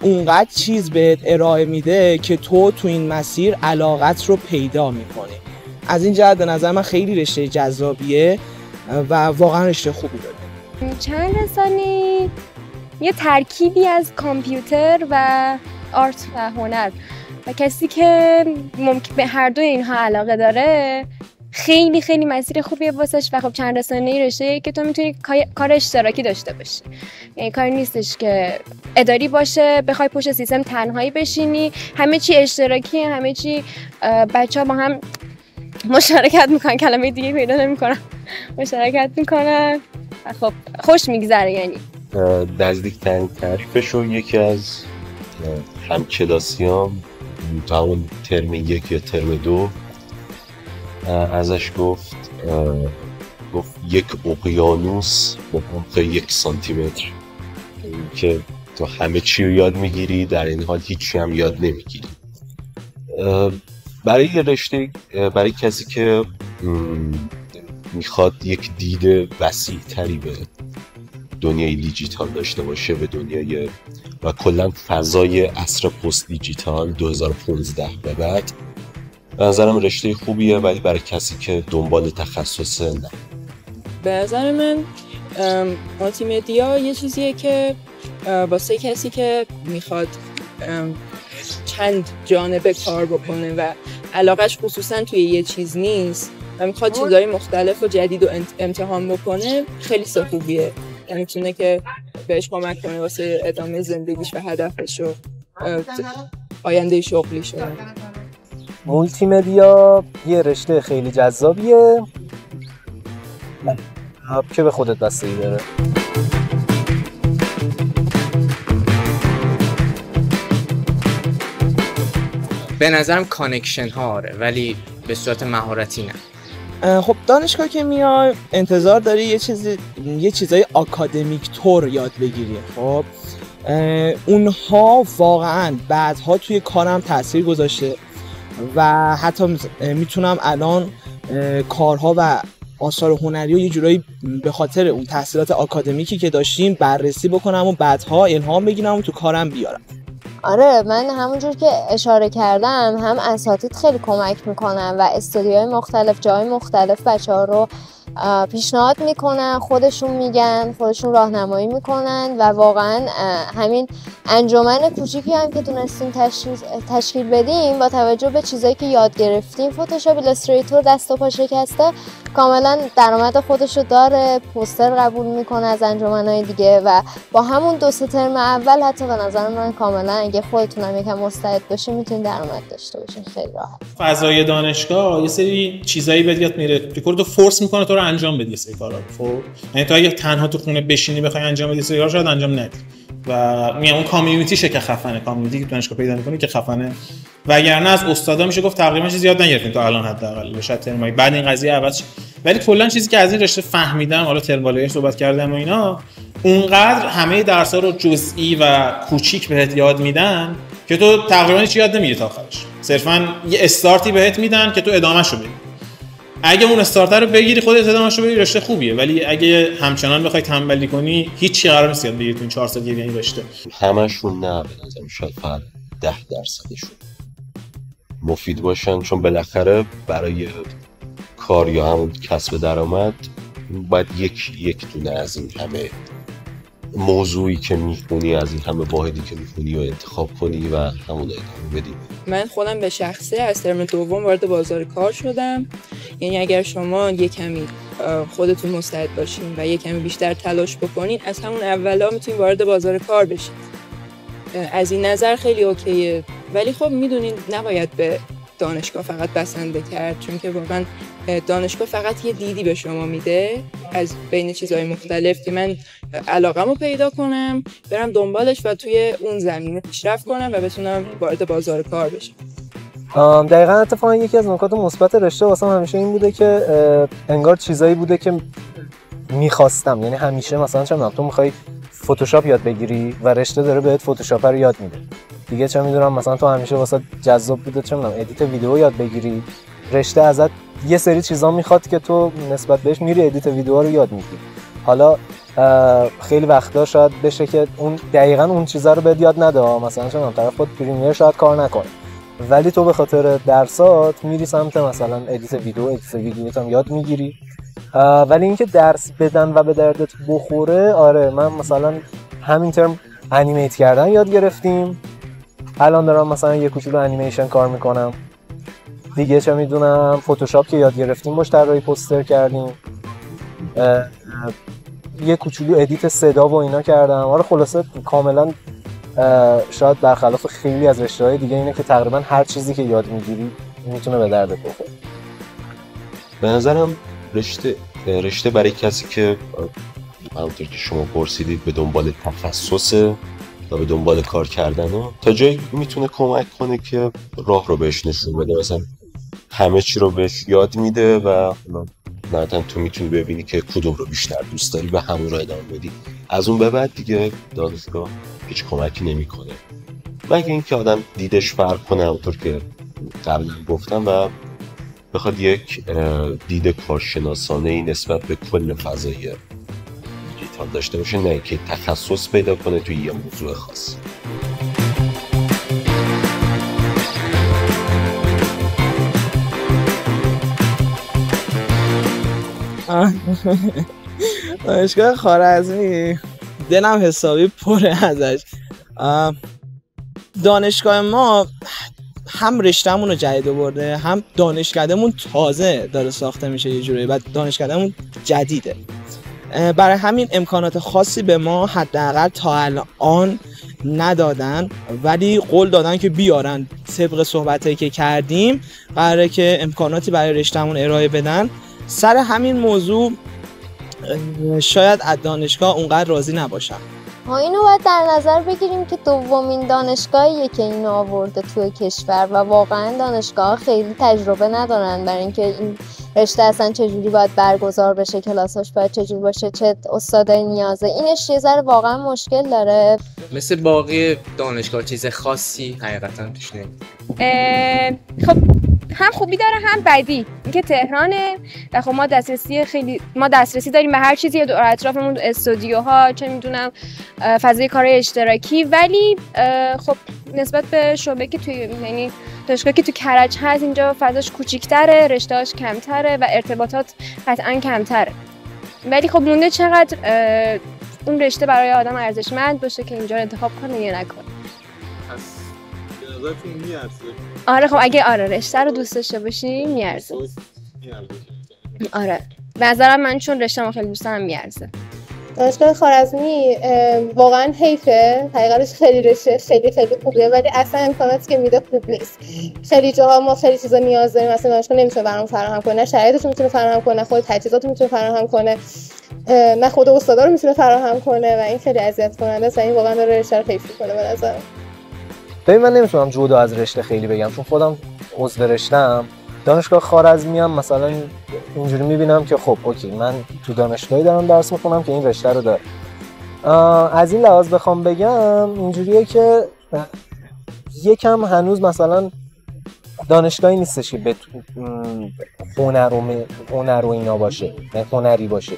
اونقدر چیز بهت ارائه میده که تو این مسیر علاقت رو پیدا میکنی. از این جهت به نظر من خیلی رشته جذابیه و واقعا رشته خوبی داره. چند رسانی یه ترکیبی از کامپیوتر و آرت و هنر و کسی که ممکن به هر دو اینها علاقه داره خیلی خیلی مسیر خوبیه واسش. و خب چند رسانه‌ای رشته‌ای که تو میتونی کار اشتراکی داشته باشی، یعنی کاری نیستش که اداری باشه بخوای پشت سیستم تنهایی بشینی، همه چی اشتراکی، همه چی بچه‌ها با هم مشارکت میکنن، کلمه دیگه پیدا نمیکنم، مشارکت میکنن و خب خوش میگذره. یعنی نزدیکترین تعریفشو یکی از همکلاسیام تا اون ترم 1 یا ترم 2 ازش گفت یک اقیانوس با عمق 1 سانتیمتر که تو همه چی رو یاد میگیری، در این حال هیچی هم یاد نمیگیری. برای یه رشته، برای کسی که میخواد یک دید وسیع تری به دنیای دیجیتال داشته باشه، به دنیای و کلا فضای عصر پست دیجیتال 2015 به بعد، به نظرم رشته خوبیه، ولی برای کسی که دنبال تخصص نه. به نظر من مالتی مدیا یه چیزیه که واسه کسی که میخواد چند جانبه کار بکنه و علاقش خصوصا توی یه چیز نیست و میخواد چیزهای مختلف و جدید و امتحان بکنه، خیلی خوبیه. یعنی میتونه که بهش کمک کنه واسه ادامه زندگیش و هدفش و آینده شغلیش. مولتی مدیا یه رشته خیلی جذابیه که به خودت بستگی داره. به نظرم کانکشن ها آره، ولی به صورت مهارتی نه. خب دانشگاه که میای انتظار داری یه چیزای آکادمیک تور یاد بگیری. خب اونها واقعا بعدها توی کارم تاثیر گذاشته و حتی میتونم الان کارها و آثار هنری رو یه جورایی به خاطر اون تحصیلات آکادمیکی که داشتیم بررسی بکنم و بعدها الهام بگیرم و تو کارم بیارم. آره، من همونجور که اشاره کردم هم اساتید خیلی کمک میکنن و استودیوهای مختلف جای مختلف بچه‌ها رو پیشنهاد میکنن، خودشون میگن، خودشون راهنمایی میکنن و واقعا همین انجمن کوچیکی هم که تونستیم تشکیل بدیم با توجه به چیزایی که یاد گرفتیم، فتوشاپ، ایلاستریتور، دست و پا شکسته کاملا درآمد خودشو داره، پوستر قبول میکنه از انجمنهای دیگه و با همون 2-3 ترم اول حتی به نظر من کاملا اگه خودتونم یکم مستعد باشین میتونین درآمد داشته باشین خیلی راحت. فضای دانشگاه یه سری چیزایی بهت یاد میره، تو فورس میکنه تو رو انجام بدی سری کارا. یعنی تو اگه تنها تو خونه بشینی بخوای انجام بدی سری کارا شاید انجام ندی و میگم اون کامیونیتیشه که خفنه، کامیونیتی که دانشگاه پیدا میکنی که خفنه، وگرنه از استادا میشه گفت تقریبا چیزی یاد نگرفتیم تا الان حداقل شاید ترمای بعد این قضیه عوض شه. ولی کلا چیزی که از این رشته فهمیدم، حالا ترم بالایی صحبت کردم و اینا، اونقدر همه درس‌ها رو جزئی و کوچیک بهت یاد میدن که تو تقریبا هیچ یاد نمیگیری تا آخرش، صرفا یه استارتی بهت میدن که تو ادامه‌شو بدی. اگه اون استارتر رو بگیری خودت ادامه‌شو بدی رشته خوبیه، ولی اگه همچنان بخوای تنبلی کنی هیچ چی قرار نیست یاد بگیری تو این 4 سال دیگه این رشته. همشون نه، به نظرم شاید فقط 10% مفید باشن، چون بالاخره برای کار یا همون کسب درآمد باید یک دونه از این همه موضوعی که میخونی، از این همه واحدی که میخونی و انتخاب کنی و همون ادامه بدی. من خودم به شخصه از ترم دوم وارد بازار کار شدم. یعنی اگر شما یک کمی خودتون مستعد باشین و یک کمی بیشتر تلاش بکنین از همون اولا میتونین وارد بازار کار بشین. از این نظر خیلی اوکیه، ولی خب میدونین نباید به دانشگاه فقط بسنده کرد، چون که واقعا دانشگاه فقط یه دیدی به شما میده از بین چیزهای مختلف که من علاقه‌مو پیدا کنم، برم دنبالش و توی اون زمینه پیشرفت کنم و بتونم وارد بازار کار بشم. دقیقاً اتفاقا یکی از نکات مثبت رشته واسم همیشه این بوده که انگار چیزایی بوده که می‌خواستم. یعنی همیشه مثلا چه می‌دونم تو می‌خوای فتوشاپ یاد بگیری و رشته داره بهت فتوشاپ رو یاد میده. دیگه چه میدونم مثلا تو همیشه واسه جذاب بوده چه میدونم ادیت ویدیو یاد بگیری، رشته ازت یه سری چیزا میخواد که تو نسبت بهش میری ادیت ویدیو رو یاد میگیری. حالا خیلی وقتا شاید بشه که اون دقیقاً اون چیزا رو بهت یاد نده، مثلا چه میدونم طرف خود پریمیر شاید کار نکنه، ولی تو به خاطر درسات میری سمت مثلا ادیت ویدیو هم یاد میگیری. ولی اینکه درس بدن و به دردت بخوره، آره من مثلا همین ترم انیمیت کردن یاد گرفتیم، الان دارم مثلا یه کوچولو انیمیشن کار میکنم. دیگه چه میدونم فتوشاپ که یاد گرفتیم باش طراحی پوستر کردیم، یه کوچولو ادیت صدا و اینا کردم. آره خلاصه کاملا شاید برخلاف خیلی از رشته‌های دیگه اینه که تقریبا هر چیزی که یاد میگیری میتونه به دردت بخوره. به نظرم رشته برای کسی که همونطور که شما پرسیدید به دنبال تخصص و به دنبال کار کردن تا جایی میتونه کمک کنه که راه رو بهش نشون بده، مثلا همه چی رو بهش یاد میده و بعداً تو میتونی ببینی که کدوم رو بیشتر دوست داری و همون رو ادامه بدی. از اون به بعد دیگه دانشگاه هیچ کمکی نمیکنه، مگه اینکه آدم دیدش فرق کنه همونطور که قبلا گفتم و بخواد یک دید کارشناسانه‌ای نسبت به کل فضای دیجیتال داشته باشه، نه که تخصص پیدا کنه توی یه موضوع خاص. دانشگاه خوارزمی دلم حسابی پره ازش. دانشگاه ما هم رشته‌مون رو جدید آورده، هم دانشکدهمون تازه داره ساخته میشه یه جوری، بعد دانشکدهمون جدیده. برای همین امکانات خاصی به ما حداقل تا الان ندادن، ولی قول دادن که بیارن. طبق صحبتایی که کردیم قراره که امکاناتی برای رشته‌مون ارائه بدن. سر همین موضوع شاید از دانشگاه اونقدر راضی نباشن. اینو باید در نظر بگیریم که دومین دانشگاهیه که اینو آورده توی کشور و واقعا دانشگاه خیلی تجربه ندارن برای اینکه این رشته اصلا چجوری باید برگزار بشه، کلاساش باید چجوری باشه، چه استادای نیازه. اینش یه ذره واقعا مشکل داره. مثل باقی دانشگاه چیز خاصی حقیقتا توش نمیاد. خب هم خوبی داره هم بدی. اینکه تهرانه و خب ما دسترسی داریم به هر چیزی دور اطرافمون، استودیوها، چه میدونم فضای کارهای اشتراکی، ولی خب نسبت به شعبه که توی یعنی دانشگاهی که تو کرج هست اینجا فضاش کوچیک‌تره، رشته‌اش کمتره و ارتباطات قطعاً کمتره. ولی خب مونده چقدر اون رشته برای آدم ارزشمند باشه که اینجا رو انتخاب کنه یا نکنه. آره خب اگه رشته رو دوست داشته باشی میارزه. آره به نظرم من چون رشته خیلی دوست دارم میارزه. دانشگاه خوارزمی واقعا حیفه، حقیقتش خیلی رشته خیلی خوبیه ولی اصلا امکاناتی که میده خوب نیست. خیلی جاها ما خیلی چیزا نیاز داریم، مثلا دانشگاه نمیتونه برام فراهم کنه، نه شرایطش میتونه فراهم کنه، خود تجهیزات میتونه فراهم کنه، نه خود استادا رو میتونه فراهم کنه و این خیلی اذیت کننده است. این واقعا داره رشته رو حیف میکنه به نظرم. ببین من نمیتونم جدا از رشته خیلی بگم چون خودم عضو رشته‌ام. دانشگاه خوارزمی هم مثلا اینجوری میبینم که خب اوکی من تو دانشگاهی دارم درس میخونم که این رشته رو داره. از این لحاظ بخوام بگم اینجوریه که یکم هنوز مثلا دانشگاهی نیستش که به هنر و اینا باشه، هنری باشه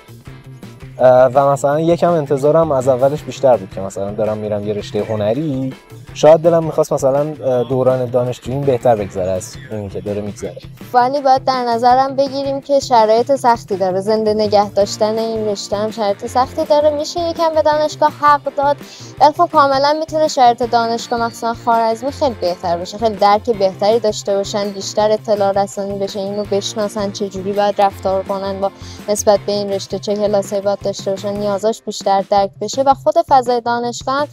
و مثلا یکم انتظارم از اولش بیشتر بود که مثلا دارم میرم یه رشته هنری، شاید دلم میخواست مثلا دوران دانشجویی بهتر بگذره از این که داره میگذره. ولی باید در نظرم بگیریم که شرایط سختی داره، زنده نگه داشتن این رشته هم شرایط سختی داره. میشه یکم به دانشگاه حق داد، ولی خب کاملا میتونه شرایط دانشگاه مخصوصا خوارزمی خیلی بهتر بشه، خیلی درک بهتری داشته باشن، بیشتر اطلاع رسانی بشه، اینو بشناسن چجوری باید رفتار کنن با نسبت به این رشته، چه کلاسایی باید داشته باشن، نیازاش بیشتر درک بشه و خود فضای دانشگاه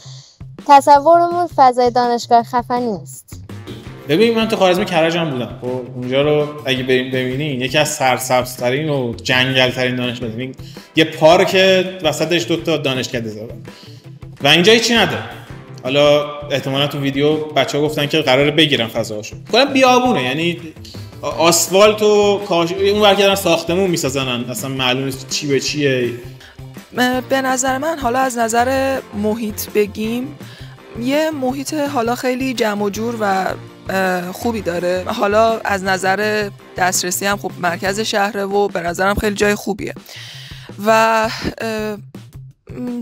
تصورمون فضای دانشگاه خفنی نیست. ببین من تو خوارزمی کرج هم بودم. خب اونجا رو اگه بریم ببینین یکی از سرسبزترین و جنگل‌ترین دانشگاه، یه پارک وسطش 2 تا دانشکده زدن و اینجا هیچی نداره. حالا احتمالاً تو ویدیو بچه‌ها گفتن که قراره بگیرن فضاشو. کلا بیابونه، یعنی آسفالت و اون ور که دارن ساختمون میسازن، اصلا معلوم نیست چی به چیه. به نظر من حالا از نظر محیط بگیم، یه محیط حالا خیلی جمع و جور و خوبی داره. حالا از نظر دسترسی هم خب مرکز شهره و به نظرم خیلی جای خوبیه و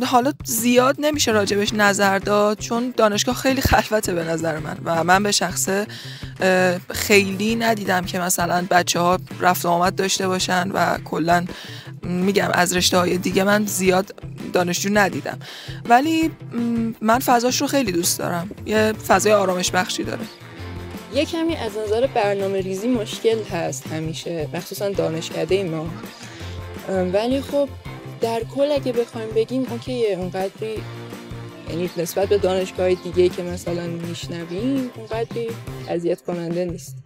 حالا زیاد نمیشه راجبش نظر داد چون دانشگاه خیلی خلوته به نظر من و من به شخصه خیلی ندیدم که مثلا بچه‌ها رفت و آمد داشته باشن و کلا میگم از رشته‌های دیگه من زیاد دانشجو ندیدم، ولی من فضاش رو خیلی دوست دارم، یه فضای آرامش بخشی داره. یه کمی از نظر برنامه ریزی مشکل هست همیشه، مخصوصا دانشکده ما، ولی خب در کل اگه بخوایم بگیم اوکیه، اونقدری یعنی نسبت به دانشگاه دیگه که مثلا میشنویم اونقدری اذیت کننده نیست.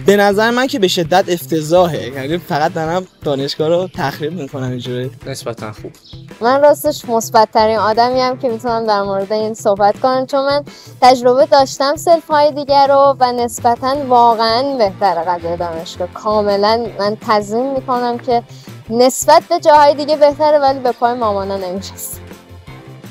به نظر من که به شدت افتضاحه، یعنی فقط دارم دانشگاه رو تخریب میکنم اینجوری. نسبتا خوب. من راستش مثبت ترین آدمیم که میتونم در مورد این صحبت کنم چون من تجربه داشتم سلف های دیگر رو و نسبتا واقعا بهتره قضیه دانشگاه. کاملا من تضمین میکنم که نسبت به جاهای دیگه بهتره ولی به پای مامانا نمیشست.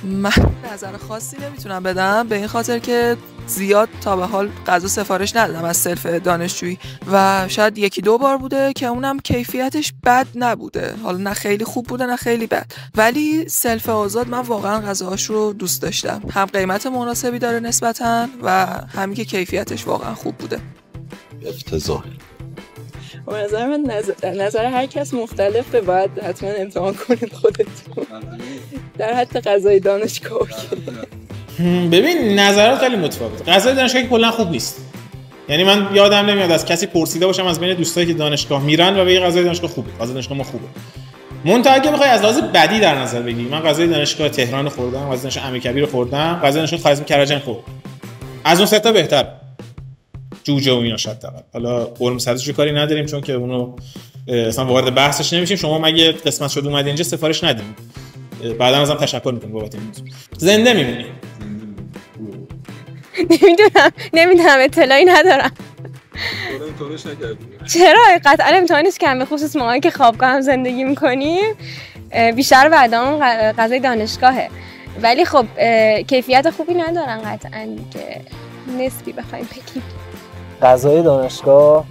من نظر خاصی نمیتونم بدم به این خاطر که زیاد تا به حال غذا سفارش ندادم از سلف دانشجویی و شاید 1-2 بار بوده که اونم کیفیتش بد نبوده، حالا نه خیلی خوب بوده نه خیلی بد، ولی سلف آزاد من واقعا غذاهاش رو دوست داشتم، هم قیمت مناسبی داره نسبتاً و همین که کیفیتش واقعا خوب بوده. افتضاح. به نظر من نظر هر کس مختلفه، باید حتما امتحان کنید خودتون در حد غذای دانشگاه. ببین نظرات خیلی متفاوته. غذای دانشگاه کلا خوب نیست، یعنی من یادم نمیاد از کسی پرسیده باشم از بین دوستایی که دانشگاه میرن و بگه غذای دانشگاه خوبه، غذای دانشگاه ما خوبه. منتها اگه بخوای از لحاظ بدی در نظر بگیری، من غذای دانشگاه تهران خوردم، غذای دانشگاه امیرکبیر خوردم، غذای دانشگاه خوارزمی کرج خوردم، از اون سه تا بهتر. جوجه و اینا شاید دقیقاً. حالا قرم سبزیشو کاری نداریم چون که اونو اصلا وارد بحثش نمیشیم. شما مگه قسمت شد اومدین اینجا سفارش ندین؟ بعدا ازم تشکر میکنم بابت این موضوع. زنده میمونی. نمیدونم اطلاعی ندارم. چرا قطعا امتحان نیست که به خصوص ما که خوابگاه هم زندگی میکنیم بیشتر بعدامون غذای دانشگاهه. ولی خب کیفیت خوبی ندارن قطعا که نسبی بخوایم بگیم. غذای دانشگاه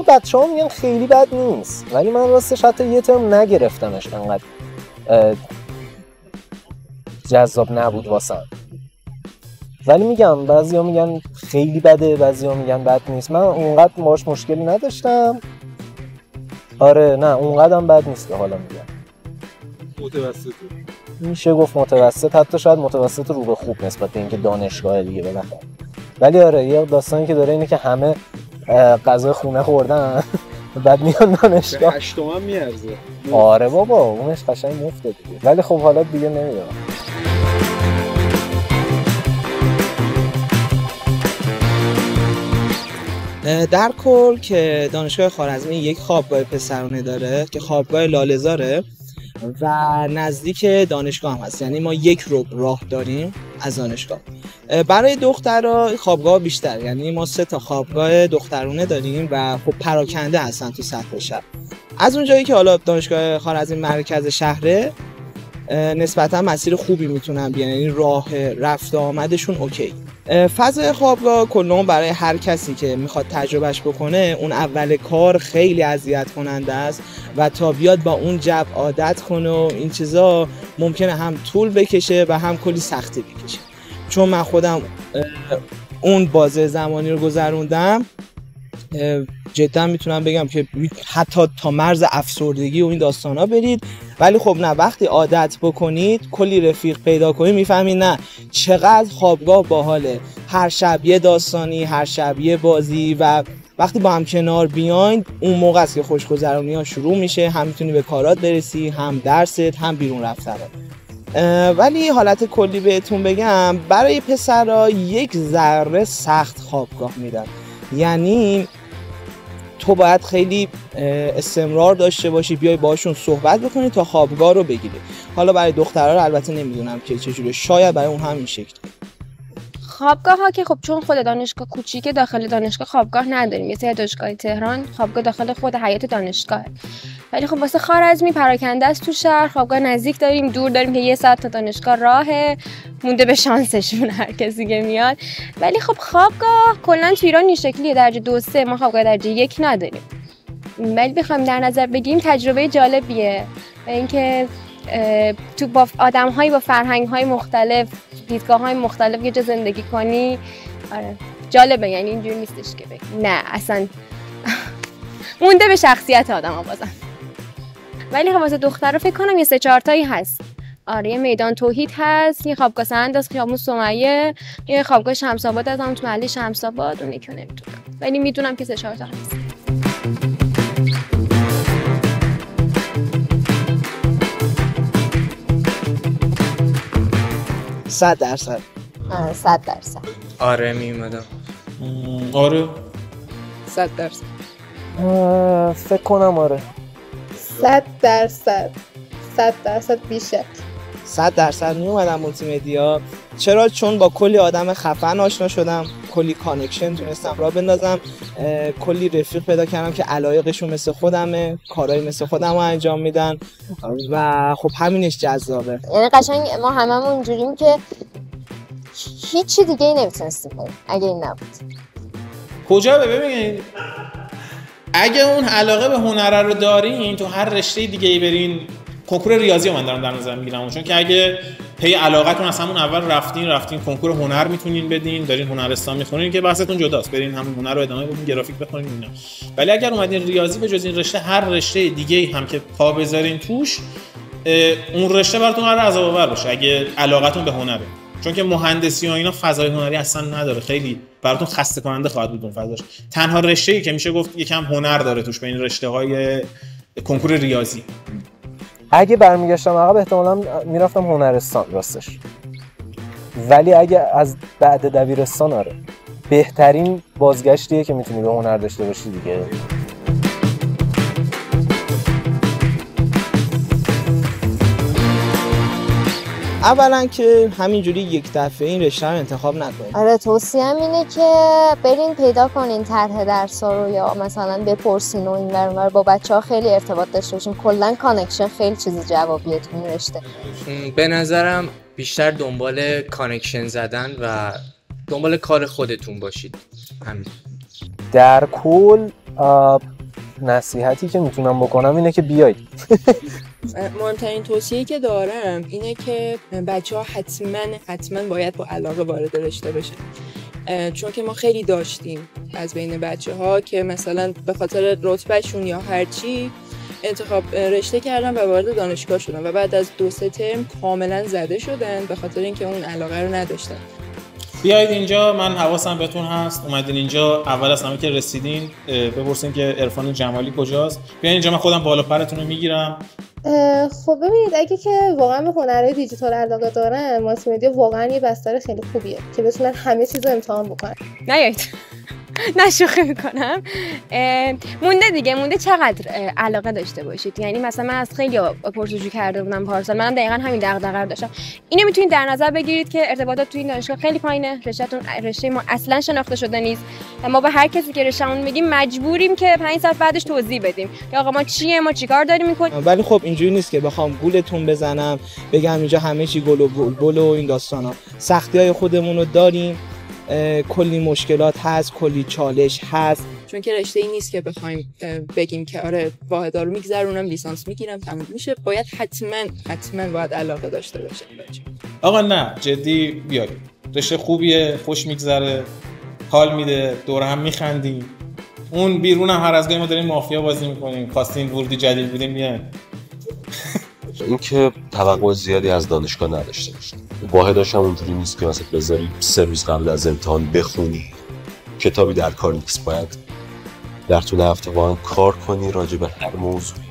بچه‌ها میگن خیلی بد نیست، ولی من راستش حتی یه ترم نگرفتمش، انقدر جذاب نبود واسم. ولی میگم بعضیا میگن خیلی بده، بعضیا میگن بد نیست. من اونقدر باهاش مشکلی نداشتم. آره نه اونقدرم بد نیست که حالا میگم. متوسطه. میشه گفت متوسط، حتی شاید متوسط رو به خوب نسبت به اینکه دانشگاه دیگه بالاخره. ولی آره یه داستانی که داره اینه که همه غذای خونه خوردن بعد میان دانشگاه 8 تومن میارزه. آره بابا اونش قشنگ مفته دیگه. ولی خب حالا دیگه نمیدونم. در کل که دانشگاه خوارزمی یک خوابگاه پسرانه داره که خوابگاه لاله‌زاره و نزدیک دانشگاه هم هست، یعنی ما یک راه داریم از دانشگاه. برای دخترها خوابگاه بیشتر، یعنی ما 3 تا خوابگاه دخترانه داریم و خب پراکنده هستن تو سطح شهر. از اونجایی که حالا دانشگاه خوارزمی مرکز شهره نسبتا مسیر خوبی میتونن بیان، یعنی راه رفت آمدشون اوکی. فضای خوابگاه کلون برای هر کسی که میخواد تجربهش بکنه اون اول کار خیلی اذیت کننده است و تا بیاد با اون جو عادت کنه و این چیزا ممکنه هم طول بکشه و هم کلی سختی بکشه. چون من خودم اون بازه زمانی رو گذروندم، جدا میتونم بگم که حتی تا مرز افسردگی و این داستانا برید. ولی خب نه، وقتی عادت بکنید کلی رفیق پیدا کنید میفهمید نه چقدر خوابگاه باحاله. هر شب یه داستانی، هر شب یه بازی و وقتی با هم کنار بیاین اون موقع است که خوشگذرونی ها شروع میشه، هم میتونی به کارات برسی، هم درست، هم بیرون رفتن. ولی حالت کلی بهتون بگم برای پسرها یک ذره سخت خوابگاه میدن، یعنی تو باید خیلی استمرار داشته باشی، بیای باشون صحبت بکنی تا خوابگاه رو بگیری. حالا برای دخترها رو البته نمیدونم که چجوره، شاید برای اون همین شکل. خوابگاه ها که خب چون خود دانشگاه کوچیکه، داخل دانشگاه خوابگاه نداریم. یه سری دانشگاه تهران خوابگاه داخل خود حیاط دانشگاهه، ولی خب واسه خوارزمی پراکنده است تو شهر. خوابگاه نزدیک داریم، دور داریم که 1 ساعت تا دانشگاه راهه، مونده به شانسشون هر کسی که میاد. ولی خب خوابگاه کلا تو ایران این شکلیه، درجه 2 3 ما خوابگاه درجه 1 نداریم. ولی بخوایم در نظر بگیریم تجربه جالبیه و اینکه تو با آدم‌های با فرهنگ‌های مختلف، دیدگاه‌های مختلف یه جا زندگی کنی. آره جالبه، یعنی اینجوری نیستش که بگی نه اصلا مونده به شخصیت آدم‌ها بازم. ولی خب واسه دخترها فکر کنم یه 3 4 تایی هست. آره یه میدان توحید هست، یه خوابگاه سند از خیابون سمیه، یه خوابگاه شمس‌آباد از هم تو محله شمس‌آباد، اون یکی نمیدونم ولی میدونم که 3 4 تا هست. 100%. 100%. آره میومدم. آره 100%. فکر کنم آره 100%. 100% بیشک 100% میومدم مولتی مدیا. چرا؟ چون با کلی آدم خفن آشنا شدم، کلی کانکشن تونستم راه بندازم، کلی رفیق پیدا کردم که علایقشون مثل خودمه، کارهای مثل خودم رو انجام میدن و خب همینش جذابه. یعنی قشنگ ما هممون اونجوریم که هیچی دیگه ای نمیتونستیم کنیم اگه این نبود. کجا ببینید اگه اون علاقه به هنر رو دارین تو هر رشته دیگه ای برین، کنکور ریاضی رو من دارم در نظر میگیرم، چون که اگه پی علاقتون از همون اول رفتین کنکور هنر میتونین بدین، دارین هنرستان میخونین که بحثتون جداست، برین همون هنر رو ادامه بدین، گرافیک بخونین اینا. ولی اگر اومدین ریاضی به جز این رشته هر رشته دیگه ای هم که پا بذارین توش، اون رشته براتون قرار عذاب آور باشه اگه علاقتون به هنره، چون که مهندسی و اینا فضای هنری اصلا نداره، خیلی براتون خسته کننده خواهد بود اون فضاش. تنها رشته‌ای که میشه گفت یکم هنر داره توش بین رشته‌های کنکور ریاضی. اگه برمیگشتم عقب احتمالاً میرفتم هنرستان راستش، ولی اگه از بعد دبیرستان آره بهترین بازگشتیه که میتونی به هنر داشته باشی دیگه. اولا که همینجوری یک دفعه این رشته رو انتخاب نکنید. آره توصیه‌ام اینه که برین پیدا کنین طرح درس‌ها رو یا مثلا بپرسین و این ور اون ور با بچه‌ها خیلی ارتباط داشته باشین. کلا کانکشن خیلی چیز جوابیه تو این رشته. به نظرم بیشتر دنبال کانکشن زدن و دنبال کار خودتون باشید. همین. در کل نصیحتی که میتونم بکنم اینه که بیاید. مهمترین توصیه‌ای که دارم اینه که بچه‌ها حتما باید با علاقه وارد رشته بشن، چون که ما خیلی داشتیم از بین بچه‌ها که مثلا به خاطر رتبهشون یا هرچی انتخاب رشته کردن و وارد دانشگاه شدن و بعد از 2-3 ترم کاملا زده شدن به خاطر اینکه اون علاقه رو نداشتن. بیایید اینجا، من حواسم بهتون هست. اومدین اینجا، اول از همه که رسیدین بپرسین که عرفان جمالی کجاست. بیاین اینجا، من خودم بالا پرتون رو میگیرم. خب ببینید، اگه که واقعا به هنرهای دیجیتال علاقه دارن، مالتی مدیا واقعا یه بستر خیلی خوبیه که بتونن همه چیزو امتحان بکنن. نیایید نشوخی میکنم. مونده چقدر علاقه داشته باشید. یعنی مثلا من از خیلی پرسجو کرده بودم پارسال، منم دقیقاً همین دغدغه رو داشتم. اینو میتونید در نظر بگیرید که ارتباطات تو این دانشگاه خیلی پایینه، رشته ما اصلا شناخته شده نیست. ما به هر کسی که رشتهمون میگیم مجبوریم که 5 سال بعدش توضیح بدیم که آقا ما چیه، ما چیکار داریم میکنیم. ولی خب اینجوری نیست که بخوام گولتون بزنم بگم اینجا همه چی گل و بلبل و این داستانا. سختی‌های خودمون رو داریم، کلی مشکلات هست، کلی چالش هست، چون که رشته ای نیست که بخوایم بگیم که آره واحدا رو میگذرونم لیسانس میگیرم تموم میشه. باید حتما باید علاقه داشته باشه. آقا نه جدی بیاید، رشته خوبیه، خوش میگذره، حال میده، دور هم میخندیم. اون بیرون هم هر از گاهی ما داریم مافیا بازی میکنیم، خواستین ورودی جدید بودیم بیاین. اینکه توقع زیادی از دانشگاه نداشته باشید. واحداش هم اونجوری نیست که مثلا بذاری 3 روز قبل از امتحان بخونی. کتابی در کار نیست، باید در طول هفته واقعا کار کنی راجع به هر موضوعی.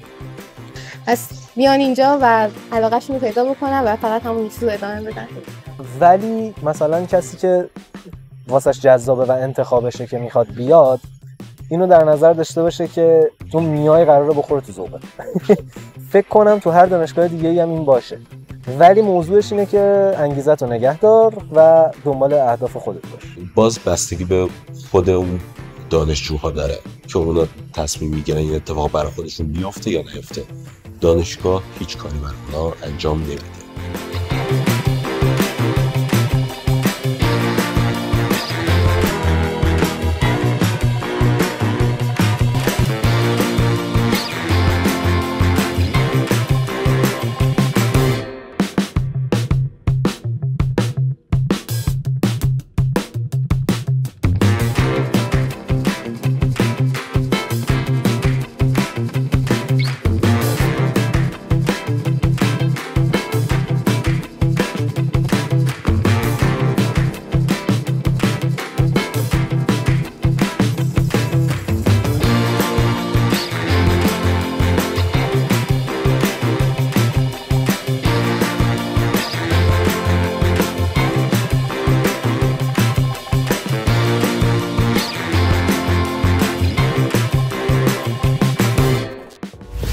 پس میان اینجا و علاقه‌شون رو پیدا بکنن و فقط همون نیستو ادامه بدن. ولی مثلا کسی که واسش جذابه و انتخابشه که میخواد بیاد، اینو در نظر داشته باشه که تو میای قراره بخوره تو ذوقت. فکر کنم تو هر دانشگاه دیگه‌ای هم این باشه، ولی موضوعش اینه که انگیزت رو نگه دار و دنبال اهداف خودت باش. باز بستگی به خود اون دانشجوها داره که اونا تصمیم میگیرن این اتفاق برای خودشون بیفته یا نیفته. دانشگاه هیچ کاری برای اونا انجام نمیده.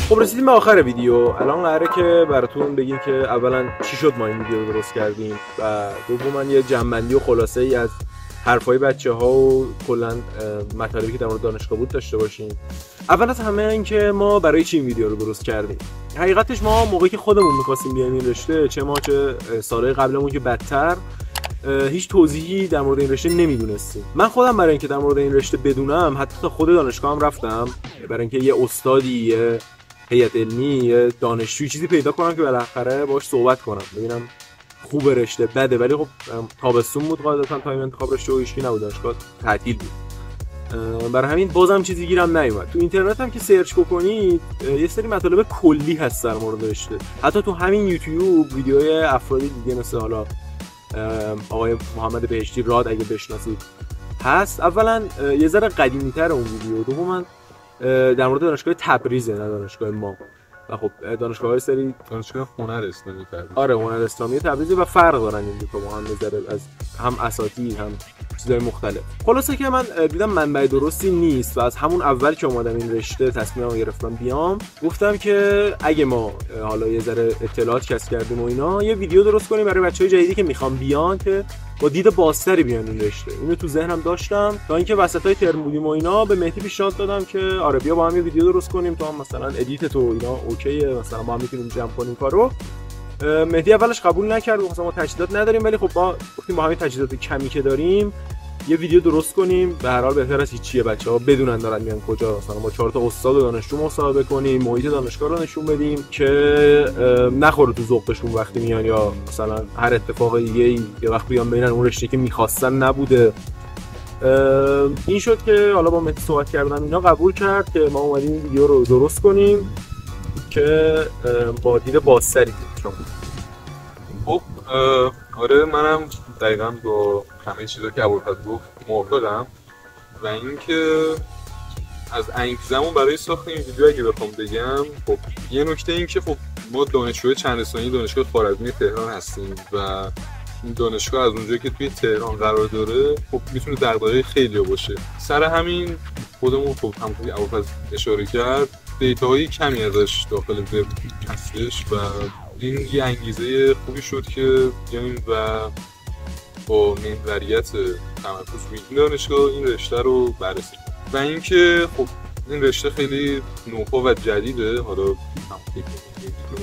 خب رسیدیم به آخر ویدیو. الان قراره که براتون بگیم که اولا چی شد ما این ویدیو رو درست کردیم و دوما یه جمع‌بندی و خلاصه ای از حرفای بچه‌ها و کلا مطالبی که در مورد دانشگاه بود داشته باشیم. اول از همه این که ما برای چی این ویدیو رو درست کردیم. حقیقتش ما موقعی که خودمون می‌خواستیم بیایم این رشته، چه ما چه سالهای قبلمون که بدتر، هیچ توضیحی در مورد این رشته نمیدونستیم. من خودم برای اینکه در مورد این رشته بدونم حتی تا خود دانشگاه هم رفتم برای اینکه یه استادی، یه هیئت علمی، یه دانشجوی چیزی پیدا کنم که بالاخره باهاش صحبت کنم ببینم خوب رشته بده. ولی خب تابستون بود قاعدتا تایم انتخاب رشته و هیچکی نبود، دانشگاه تعطیل بود. برای همین بازم چیزی گیرم نیومد. تو اینترنت هم که سرچ بکنید یه سری مطالب کلی هست در مورد رشته. حتی تو همین یوتیوب ویدیوهای افرادی دیگه مثل حالا آقای محمد بهشتی راد اگه بشناسید هست. اولا یه ذره قدیمی‌تر اون ویدیو، دوما در مورد دانشگاه تبریز نه دانشگاه ما. و خب دانشگاه‌های سری دانشگاه هنر اسلامی تبریز. آره هنر اسلامی تبریز و فرق دارن این دو تا با هم نظر از هم اساتید هم چیزای مختلف. خلاصه که من دیدم منبع درستی نیست و از همون اول که اومدم این رشته تصمیمم گرفتم بیام، گفتم که اگه ما حالا یه ذره اطلاعات کسب کردیم و اینا یه ویدیو درست کنیم برای بچهای جدیدی که میخوام بیان که با دید بازتری بیان این رشته. اینو تو ذهنم داشتم تا اینکه وسطای ترم بودیم و اینا به مهدی پیشنهاد دادم که آره بیا با هم یه ویدیو درست کنیم، تو هم مثلا ادیت تو اینا اوکیه، مثلا ما هم میتونیم جمع کنیم کارو. مهدی اولش قبول نکرد، مثلا ما تجهیزات نداریم، ولی خب با گفتیم با همین تجهیزات کمی که داریم یه ویدیو درست کنیم، به هر حال بهتر از هیچیه بچه‌ها بدونن دارن میان کجا، مثلا با 4 تا استاد و دانشجو مصاحبه کنیم، محیط دانشگاه رو نشون بدیم که نخوره تو ذوقشون وقتی میان یا مثلا هر اتفاق دیگه‌ای یه وقت بیان ببینن اون رشته که می‌خواستن نبوده. این شد که حالا با مهدی صحبت کردم اینا قبول کرد که ما اومدیم این ویدیو رو درست کنیم که با دید بازتری شما. خب آره منم دقیقاً با همه چیزا که ابوالفضل گفت موافقم و اینکه از انگیزمون برای ساخت این ویدیو اگه بخوام بگم، خب یه نکته این که خب ما دانشجوی چند رسانه‌ای دانشگاه خوارزمی تهران هستیم و این دانشگاه از اونجایی که توی تهران قرار داره خب میتونه دغدغه خیلی باشه. سر همین خودمون خب همونطور که ابوالفضل اشاره کرد دیتاهای کمی ازش داخل وب هستش و این یه انگیزه خوبی شد که بیایم و با محوریت تمرکز روی این دانشگاه این رشته رو بررسی کنیم و اینکه خب این رشته خیلی نوپا و جدیده، حالا هم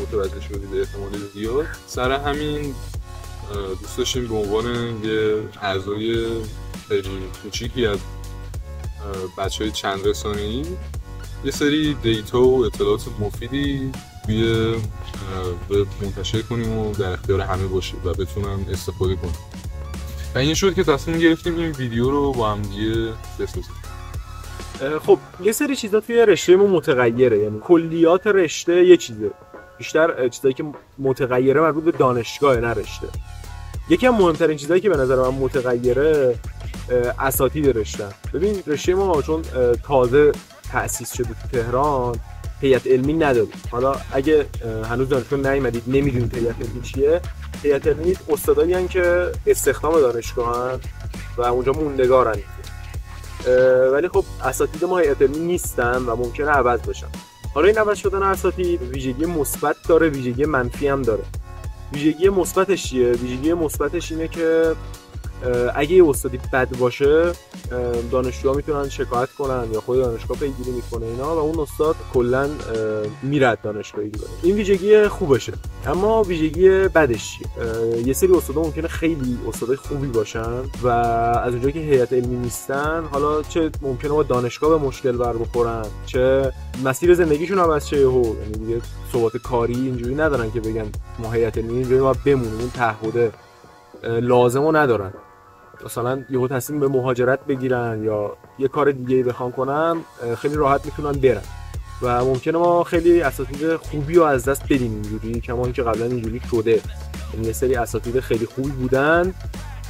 متوجه شدید احتمال زیاد. سر همین دوست داشتیم به عنوان یه اعضای خیلی کوچیکی از بچه‌های چند رسانه‌ای یه سری دیتا و اطلاعات مفیدی توی وب منتشر کنیم و در اختیار همه باشه و بتونن استفاده کنن. و این شد که تصمیم گرفتیم این ویدیو رو با هم دیگه بسازیم. خب یه سری چیزا توی رشته ما متغیره، یعنی کلیات رشته یه چیزه، بیشتر چیزایی که متغیره مربوط به دانشگاه نه رشته. یکی از مهمترین چیزایی که به نظر من متغیره اساتید رشته. ببین رشته ما چون تازه تأسیس شده تو تهران هیئت علمی نداره. حالا اگه هنوز دانشگاه نیومدید نمیدونید هیئت علمی چیه، هیئت علمی استادایی هستن که استخدام دانشگاهن و اونجا موندگارن، ولی خب اساتید ما هیئت علمی نیستن و ممکنه عوض بشن. حالا این عوض شدن اساتید ویژگی مثبت داره، ویژگی منفی هم داره. ویژگی مثبتش چیه؟ ویژگی مثبتش اینه که اگه یه استادی بد باشه دانشجوها میتونن شکایت کنن یا خود دانشگاه پیگیری میکنه اینا و اون استاد کلا میرد دانشگاهی دیگه. این ویژگی خوبشه. اما ویژگی بدش چیه؟ یه سری استادا ممکنه خیلی استادای خوبی باشن و از اونجایی که هیئت علمی نیستن، حالا چه ممکنه با دانشگاه به مشکل بر بخورن، چه مسیر زندگیشون عوض شه، یعنی دیگه ثبات کاری اینجوری ندارن که بگن ما هیئت علمی اینجوری ما بمونیم، اون تعهد لازمو ندارن. مثلا یهو تصمیم به مهاجرت بگیرن یا یه کار دیگه‌ای بخوان کنن، خیلی راحت میتونن برن و ممکنه ما خیلی اساتید خوبی رو از دست بدیم اینجوری، کما اینکه قبلا اینجوری شده. یعنی یه سری اساتید خیلی خوبی بودن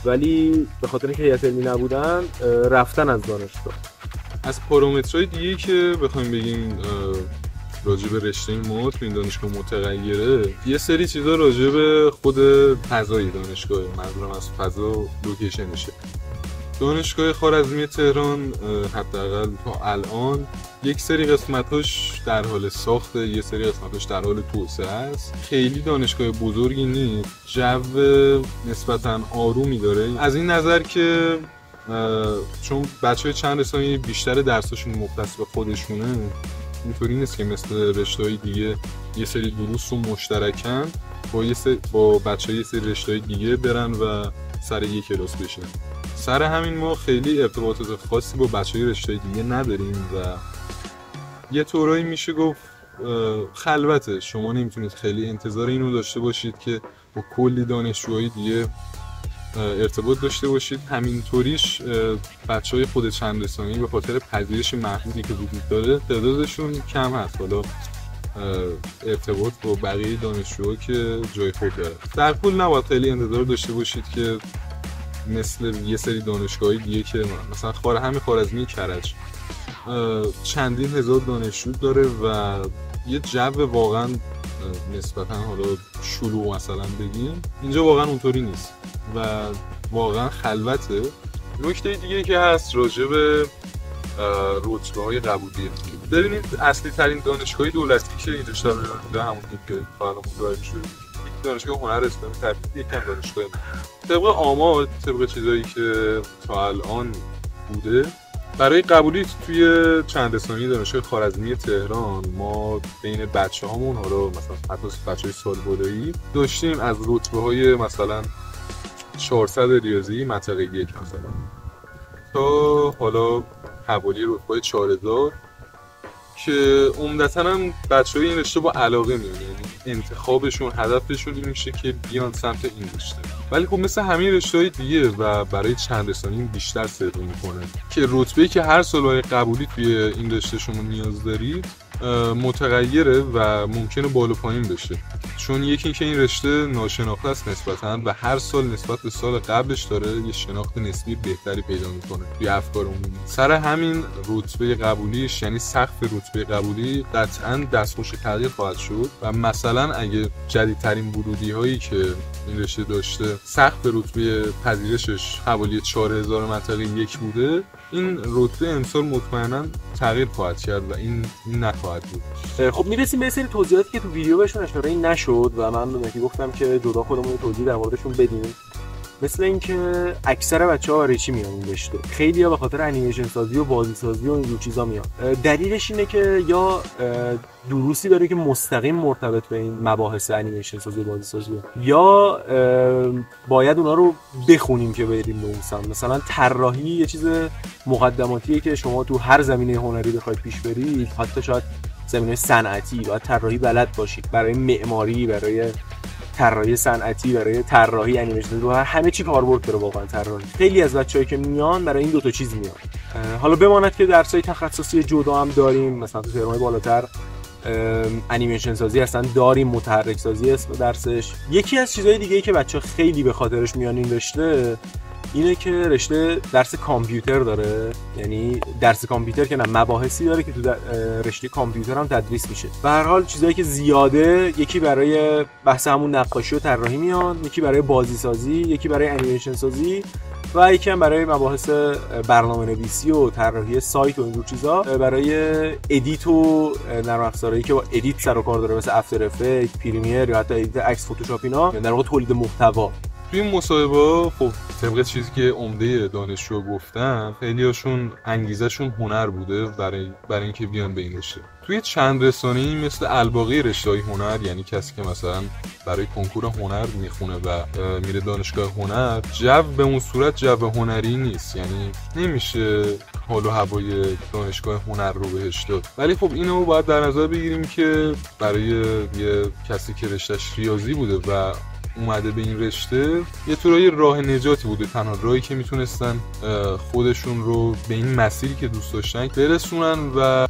ولی به خاطر اینکه هیئت علمی نبودن رفتن از دانشگاه. از پارامترهای دیگه که بخوایم بگیم راجع به رشته ما تو این دانشگاه متغیره، یه سری چیزا راجع به خود فضای دانشگاه، منظورم از فضا لوکیشنشه. دانشگاه خوارزمی تهران حداقل تا الان یک سری قسمتاش در حال ساخته، یه سری قسمتاش در حال توسعه است. خیلی دانشگاه بزرگی نیست، جو نسبتاً آرومی داره. از این نظر که چون بچه‌های چند رسانه‌ای بیشتر درساشون مختص به خودشونه، اینطوری نیست که مثل رشته‌های دیگه یه سری دروس رو مشترکن با بچه‌های یه سری رشته‌های دیگه برن و سر یک کلاس بشن. سر همین ما خیلی ارتباطات خاصی با بچه‌های رشته‌های دیگه نداریم و یه طورایی میشه گفت خلوته. شما نمیتونید خیلی انتظار اینو داشته باشید که با کلی دانشجوهای دیگه ارتباط داشته باشید. همینطوریش بچهای خود چند رسانه‌ای به خاطر پذیرش محدودی که وجود داره تعدادشون کم هست. حالا ارتباط با بقیه دانشجوها که جای خود داره. در کل نباید خیلی انتظار داشته باشید که مثل یه سری دانشگاهی دیگه که مثلا همین خوارزمی کرج چندین هزار دانشجو داره و یه جو واقعا نسبتا حالا شلوغ مثلا بگیم، اینجا واقعا اونطوری نیست و واقعا خلوته. نکته دیگه که هست راجع به رتبه‌های قبولیه. ببینید اصلی ترین دانشگاه دولتی که اینجا شامل شده همون که حالا متوجه شد، یک دانشگاه هنر اسلامی تبریز، یک دانشگاه طبق آمار، طبق چیزایی که تا الان بوده برای قبولی توی چند رسانه‌ای دانشگاه خوارزمی تهران، ما بین بچه‌هامون حالا مثلا حتی بچه‌های سال بالایی داشتیم از رتبه‌های مثلا 400 ریاضی منطقه 1 مثلا تا حالا حوالی رتبه 4000 که عمدتاً هم بچه‌های این رشته با علاقه میان، یعنی انتخابشون هدفشون این میشه که بیان سمت این رشته. ولی خب مثل همین رشته‌های دیگه و برای چند رسانه‌ای بیشتر صرف میکنه که رتبه‌ای که هر سال برای قبولی توی این رشته شما نیاز دارید متغیره و ممکنه بالا پایین بشه، چون یکی اینکه این رشته ناشناخته است نسبتاً و هر سال نسبت به سال قبلش داره یه شناخت نسبی بهتری پیدا میکنه توی افکار عمومی. سر همین رتبه قبولیش، یعنی سقف رتبه قبولی قطعاً دستخوش تغییر خواهد شد و مثلا اگه جدیدترین ورودی هایی که این رشته داشته سقف رتبه پذیرشش حوالی 4000 منطقه 1 بوده، این رتبه امسال مطمئناً تغییر خواهد کرد و این نخواهد بود. خب میرسیم به سری توضیحاتی که تو ویدیو بهشون اشاره نشد و من به مهدی گفتم که جدا خودمون توضیح در موردشون بدیم. مثل اینکه اکثر بچه‌ها برای چی میان این رشته؟ خیلی‌ها به خاطر انیمیشن سازی و بازی سازی و این چیزا میان. دلیلش اینه که یا دروسی داره که مستقیم مرتبط به این مباحث انیمیشن سازی و بازی سازی، یا باید اونا رو بخونیم که بریم به اون سمت. مثلا طراحی یه چیز مقدماتیه که شما تو هر زمینه هنری بخواید پیش برید، حتی شاید زمینه صنعتی، باید طراحی بلد باشید. برای معماری، برای طراحی صنعتی، برای طراحی انیمیشن رو همه چی کاربرد داره واقعا طراحی. خیلی از بچه‌هایی که میان برای این دو تا چیز میان. حالا بماند که درسای تخصصی جدا هم داریم، مثلا تو ترمای بالاتر انیمیشن سازی هستن داریم، متحرک سازی اسم درسش. یکی از چیزهای دیگه‌ای که بچه‌ها خیلی به خاطرش میان این رشته اینه که رشته درس کامپیوتر داره، یعنی درس کامپیوتر که نه مباحثی داره که تو رشته کامپیوتر هم تدریس میشه. به هر حال چیزایی که زیاده، یکی برای بحث همون نقاشی و طراحی میان، یکی برای بازی سازی، یکی برای انیمیشن سازی و یکی هم برای مباحث برنامه‌نویسی و طراحی سایت و این جور چیزا، برای ادیت و نرم افزارهایی که با ادیت سر و کار داره مثل افتر افکت، پریمیر یا حتی ادیت عکس، فتوشاپ، اینا در واقع تولید محتوا. توی این مصاحبه خب طبق چیزی که عمده دانشجو گفتن، خیلیاشون انگیزشون هنر بوده برای اینکه بیان به این رشته. توی چند رسانه‌ای مثل الباقی رشته‌های هنر، یعنی کسی که مثلا برای کنکور هنر میخونه و میره دانشگاه هنر، جو به اون صورت جو هنری نیست، یعنی نمیشه حال و هوای دانشگاه هنر رو بهش داد. ولی خب اینو باید در نظر بگیریم که برای یه کسی که رشته‌اش ریاضی بوده و اومده به این رشته، یه طورای راه نجاتی بوده، تنها راهی که میتونستن خودشون رو به این مسیری که دوست داشتن برسونن و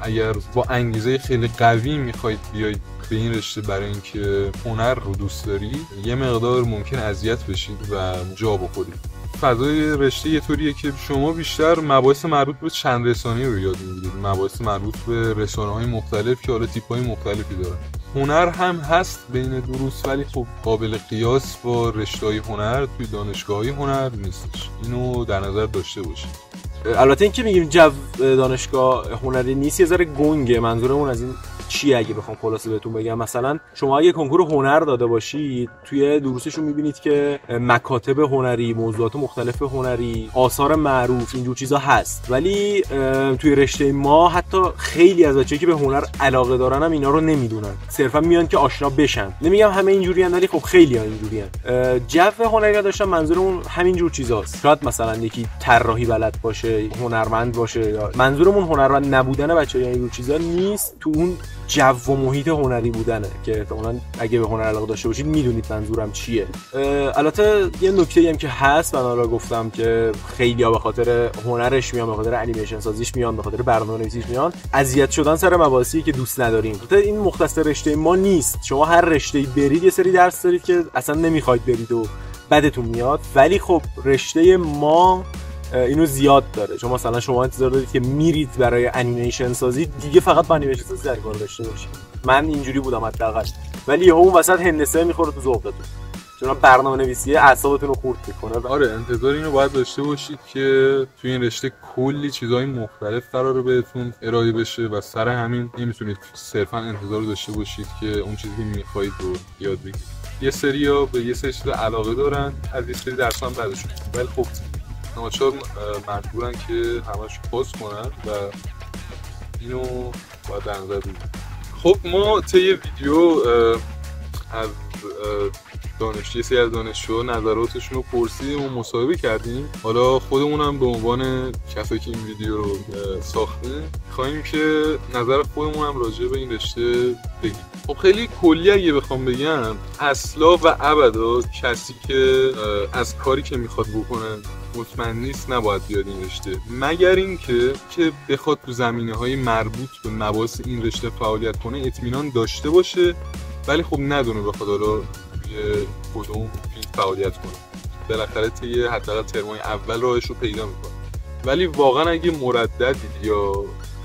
اگر با انگیزه خیلی قوی میخواید بیاید به این رشته برای اینکه هنر رو دوست دارید، یه مقدار ممکن اذیت بشید و جا بخورید. فضای رشته یه طوریه که شما بیشتر مباحث مربوط به چند رسانه‌ای رو یاد میگیرید، مباحث مربوط به رسانه‌های مختلف که حالا تیپ‌های مختلفی دارن. هنر هم هست بین دروس، ولی خب قابل قیاس با رشته‌های هنر توی دانشگاه‌های هنر نیستش. اینو در نظر داشته باشید. البته اینکه میگیم جو دانشگاه هنری نیست یه ذره گنگه. منظورمون از این چیه اگه بخوام خلاصه بهتون بگم؟ مثلا شما اگه کنکور هنر داده باشید، توی دروسشون میبینید که مکاتب هنری، موضوعات مختلف هنری، آثار معروف، اینجور چیزا هست. ولی توی رشته ما حتی خیلی از بچه‌ای که به هنر علاقه دارن هم اینا رو نمیدونن، صرفا میان که آشنا بشن. نمیگم همه اینجوریان، ولی خب خیلی‌ها اینجوریان. جو هنری داشتن منظورمون همین جور چیزاست. شاید مثلا یکی طراحی بلد باشه، هنرمند باشه. منظورمون هنرمند نبودن بچه‌ها اینجور چیزا نیست، تو اون جو و محیط هنری بودنه که احتمالاً اگه به هنر علاقه داشته باشید میدونید منظورم چیه. البته یه نکته‌ای هم که هست، من حالا گفتم که خیلی‌ها به خاطر هنرش میان، به خاطر انیمیشن سازیش میان، به خاطر برنامه‌نویسیش میان، اذیت شدن سر مباحثی که دوست نداریم. البته این مختص رشته ما نیست. شما هر رشته‌ای برید یه سری درس دارید که اصلا نمیخواید برید و بدتون میاد، ولی خب رشته ما اینو زیاد داره، چون مثلا شما انتظار دارید که میرید برای انیمیشن سازی دیگه فقط با انیمیشن سازی در کار داشته باشید. من اینجوری بودم حداقل، ولی اون وسط هندسه میخوره تو ذوقتون، چون برنامه‌نویسی اعصابتون رو خورد میکنه. آره انتظار اینو باید داشته باشید که توی این رشته کلی چیزهای مختلف قراره بهتون ارائه بشه و سر همین نمیتونید صرفا انتظار داشته باشید که اون چیزی که میخواید رو یاد بگیرید. یه سری‌ها به یه سری چیزا علاقه دارن، از یه سری درس‌ها هم بعدشون، ولی خب ناچار مجبورن که همش پاس کنن و اینو باید در نظر بگیرید. خب ما طی ویدیو از دانشجوی سری از دانشجو نظراتشون رو پرسیدیم و مصاحبه کردیم. حالا خودمونم به عنوان کسایی که این ویدیو رو ساختیم می‌خوایم که نظر خودمون هم راجع به این رشته بگیم. خب خیلی کلی اگه بخوام بگم، اصلا و ابدا کسی که از کاری که میخواد بکنه مطمئن نیست نباید بیاد این رشته، مگر اینکه بخواد تو زمینه‌های مربوط به مباحث این رشته فعالیت کنه اطمینان داشته باشه، ولی خب ندونه بخواد حالا کدوم فیلد فعالیت کنه. بالاخره طی حداقل ترمای اول راهش رو پیدا میکنه. ولی واقعا اگه مرددید یا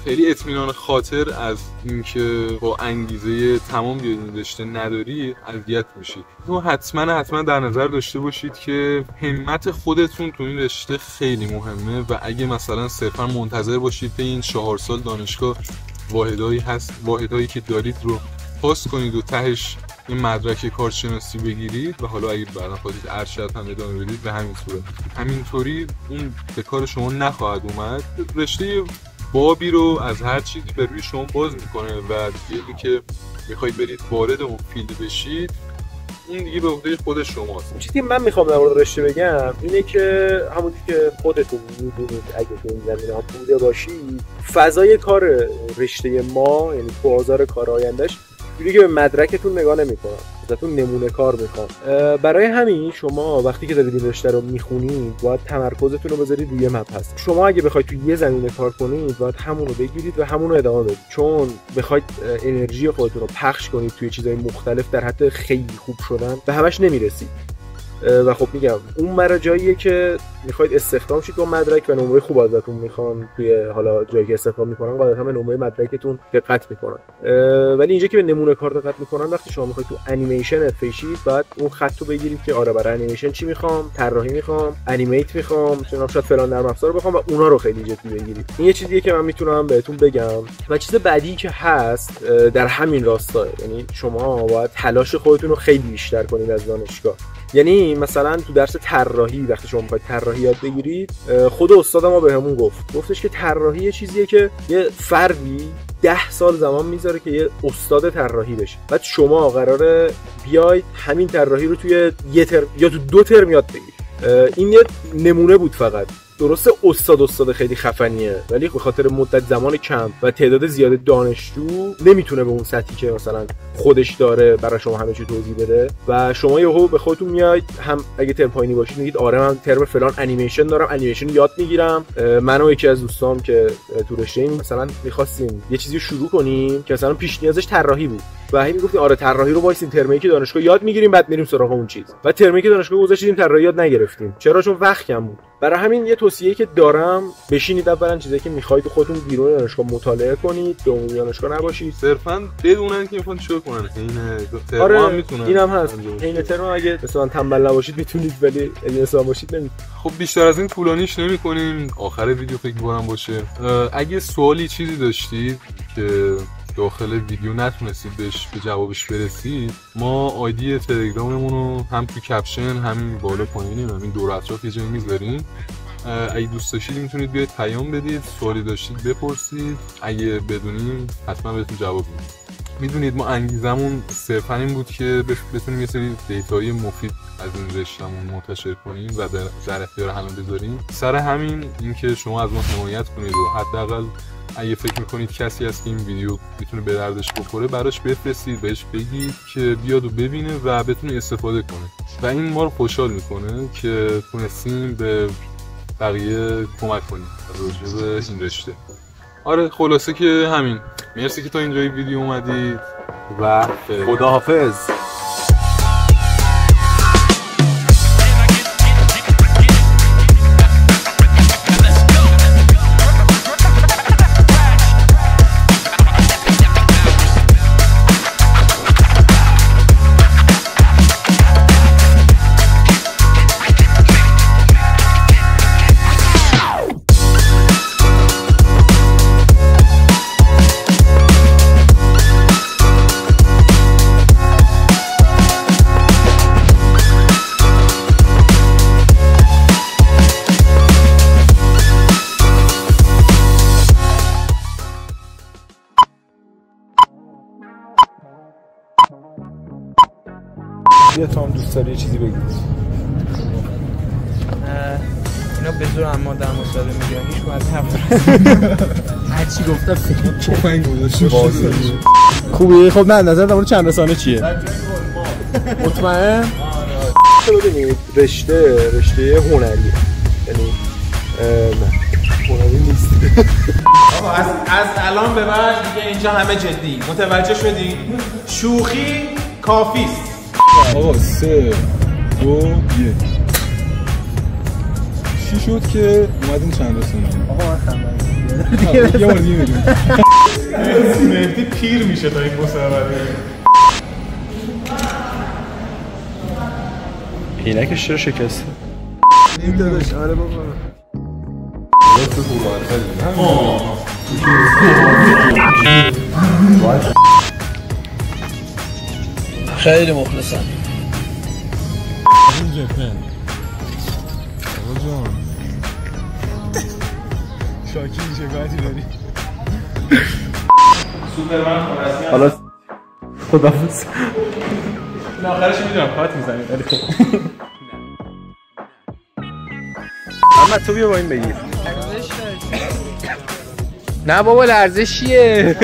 خیلی اطمینان خاطر از اینکه با انگیزه تمام بیاد این رشته نداری، اذیت میشید. تو حتما در نظر داشته باشید که همت خودتون تو این رشته خیلی مهمه و اگه مثلا صرفا منتظر باشید که این 4 سال دانشگاه واحدایی که دارید رو پاس کنید و تهش این مدرک کارشناسی بگیرید و حالا اگه بعدا خواهید ارشد هم ادامه بدید به همین صورت، همینطوری اون به کار شما نخواهد اومد. رشته بابی رو از هر چیزی بر روی شما باز میکنه و دیگه که میخواید برید وارد اون فیلد بشید اون دیگه به عهده خود شماست. چیزی که من میخوام در مورد رشته بگم اینه که همونجوری که خودتون میدونید اگه تو این زمینه ها بوده باشید، فضای کار رشته ما یعنی بازار کار آیندهش جوری که به مدرکتون نگاه نمیکنن، ازتون نمونه کار میخوان. برای همین شما وقتی که دارید این رشته رو میخونید باید تمرکزتون رو بذارید روی مبحث. شما اگه بخواید توی یه زمینه کار کنید باید همون رو بگیرید و همون رو ادامه بدید، چون بخواید انرژی خودتون رو پخش کنید توی چیزهای مختلف در حد خیلی خوب شدن به همش نمیرسید. و خب میگم اون مرا جاییه که میخواید استخدام شید با مدرک و نمره خوب ازتون میخوان توی حالا جایی که استخدام میکنن قاعدتا به نمره مدرکتون دقت میکنن. ولی اینجا که به نمونه کار دقت میکنن، وقتی شما میخواید تو انیمیشن بشید بعد اون خط رو بگیرید که آره برای انیمیشن چی میخوام، طراحی میخوام، انیمیت میخوام، چون شاید فلان نرم افزار بخوام و اونا رو خیلی جدی بگیرید. این یه چیزیه که من میتونم بهتون بگم. و چیز بعدی که هست در همین راستا، یعنی شما باید تلاش خودتون رو خیلی بیشتر کنید از دانشگاه. یعنی مثلا تو درس طراحی وقتی شما میخواید طراحی یاد بگیرید، خود استاد ما بهمون گفتش که طراحی یه چیزیه که یه فردی 10 سال زمان میذاره که یه استاد طراحی بشه، بعد شما قراره بیاید همین طراحی رو توی یه ترم یا تو 2 ترم یاد بگیرید. این یه نمونه بود فقط. درسته استاد خیلی خفنیه، ولی به خاطر مدت زمان کم و تعداد زیاد دانشجو نمیتونه به اون سطحی که مثلا خودش داره برای شما همه چی توضیح بده و شما یهو به خودتون میاید هم اگه ترم پایینی باشید میگید آره من ترم فلان انیمیشن دارم، انیمیشن یاد میگیرم. من و یکی از دوستام که تو رشته مثلا می‌خواستیم یه چیزی شروع کنیم که مثلا پیش نیازش طراحی بود و هی میگفتیم آره طراحی رو وایسین ترمی که دانشگاه یاد میگیریم بعد میریم سراغ اون چیز. و ترمی که دانشگاه گذاشتیم طراحی یاد نگرفتیم. چرا؟ چون وقت کم بود. برای همین یه توصیه‌ای که دارم بشینید اولا چیزایی که می‌خواید خودتون بیرون دانشگاه مطالعه کنید، به عمومی دانشگاه نباشید، صرفاً بدونن که می‌خوان چیکار کنن. این آره هم میتونن. اینم هست. این ترم اگه مثلا تنبل نباشید میتونید، ولی اگه مثلا باشید نمیتونید. خب بیشتر از این طولانیش نمی‌کنیم. آخر ویدیو فکر می‌کنم باشه. اگه سوالی چیزی داشتید که داخل ویدیو نتونستید به جوابش برسید، ما آیدی تلگراممون رو هم تو کپشن همین بالا پایینیم همین دور اطراف یه جایی میذاریم. اگه دوست داشتید میتونید بیاید پیام بدید، سوالی داشتید بپرسید، اگه بدونیم حتما بهتون جواب میدیم. میدونید ما انگیزمون صرفا این بود که بتونیم یه سری دیتایی مفید از این رشتهمون منتشر کنیم و در اختیار همه بذاریم. سر همین اینکه شما از ما حمایت کنید و حداقل اگه فکر میکنید کسی هست که این ویدیو میتونه به دردش بخوره براش بفرستید، بهش بگید که بیاد و ببینه و بتونه استفاده کنه و این ما رو خوشحال میکنه که تونستیم به بقیه کمک کنیم راجع به این رشته. آره خلاصه که همین. مرسی که تا اینجای ویدیو اومدید و خداحافظ. چیه تو هم دوست داری یه چیزی بگی؟ اینا به زور اما در مصاحبه میگن هیچ وقت هر چی گفتم تفنگ گذاشت. خوبی؟ خب نه نظر در مورد چند رسانه چیه؟ مطمئن؟ ببینید رشته هنریه، یعنی هنری نیست. آقا از الان به بعد دیگه اینجا همه جدی متوجه شدی؟ شوخی کافیست. آقا 3 2 1 چی شد که اومدین چند رسانه؟ آقا من خندم یه بار دیگه میگم مهدی پیر میشه تا این مسابقه. عینکش چرا شکسته؟ این داداش آره بابا خیلی مخلصم. این جپن آقا جان شاکی شکایتی داری؟ سوپرمن خلاصی حالا خداحافظ. این آخرش میدونم پات میزنید ولی خب اما تو بیا با این بگیر. نه بابا لرزشیه.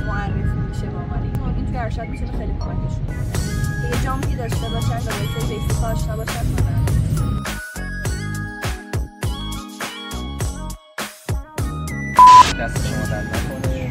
معرفی میشه با من. این توی ارشد میتونه خیلی کمکشون کنه. یه جامعی داشته باشن و به بیسیک آشنا باشن. دست شما در نکنه.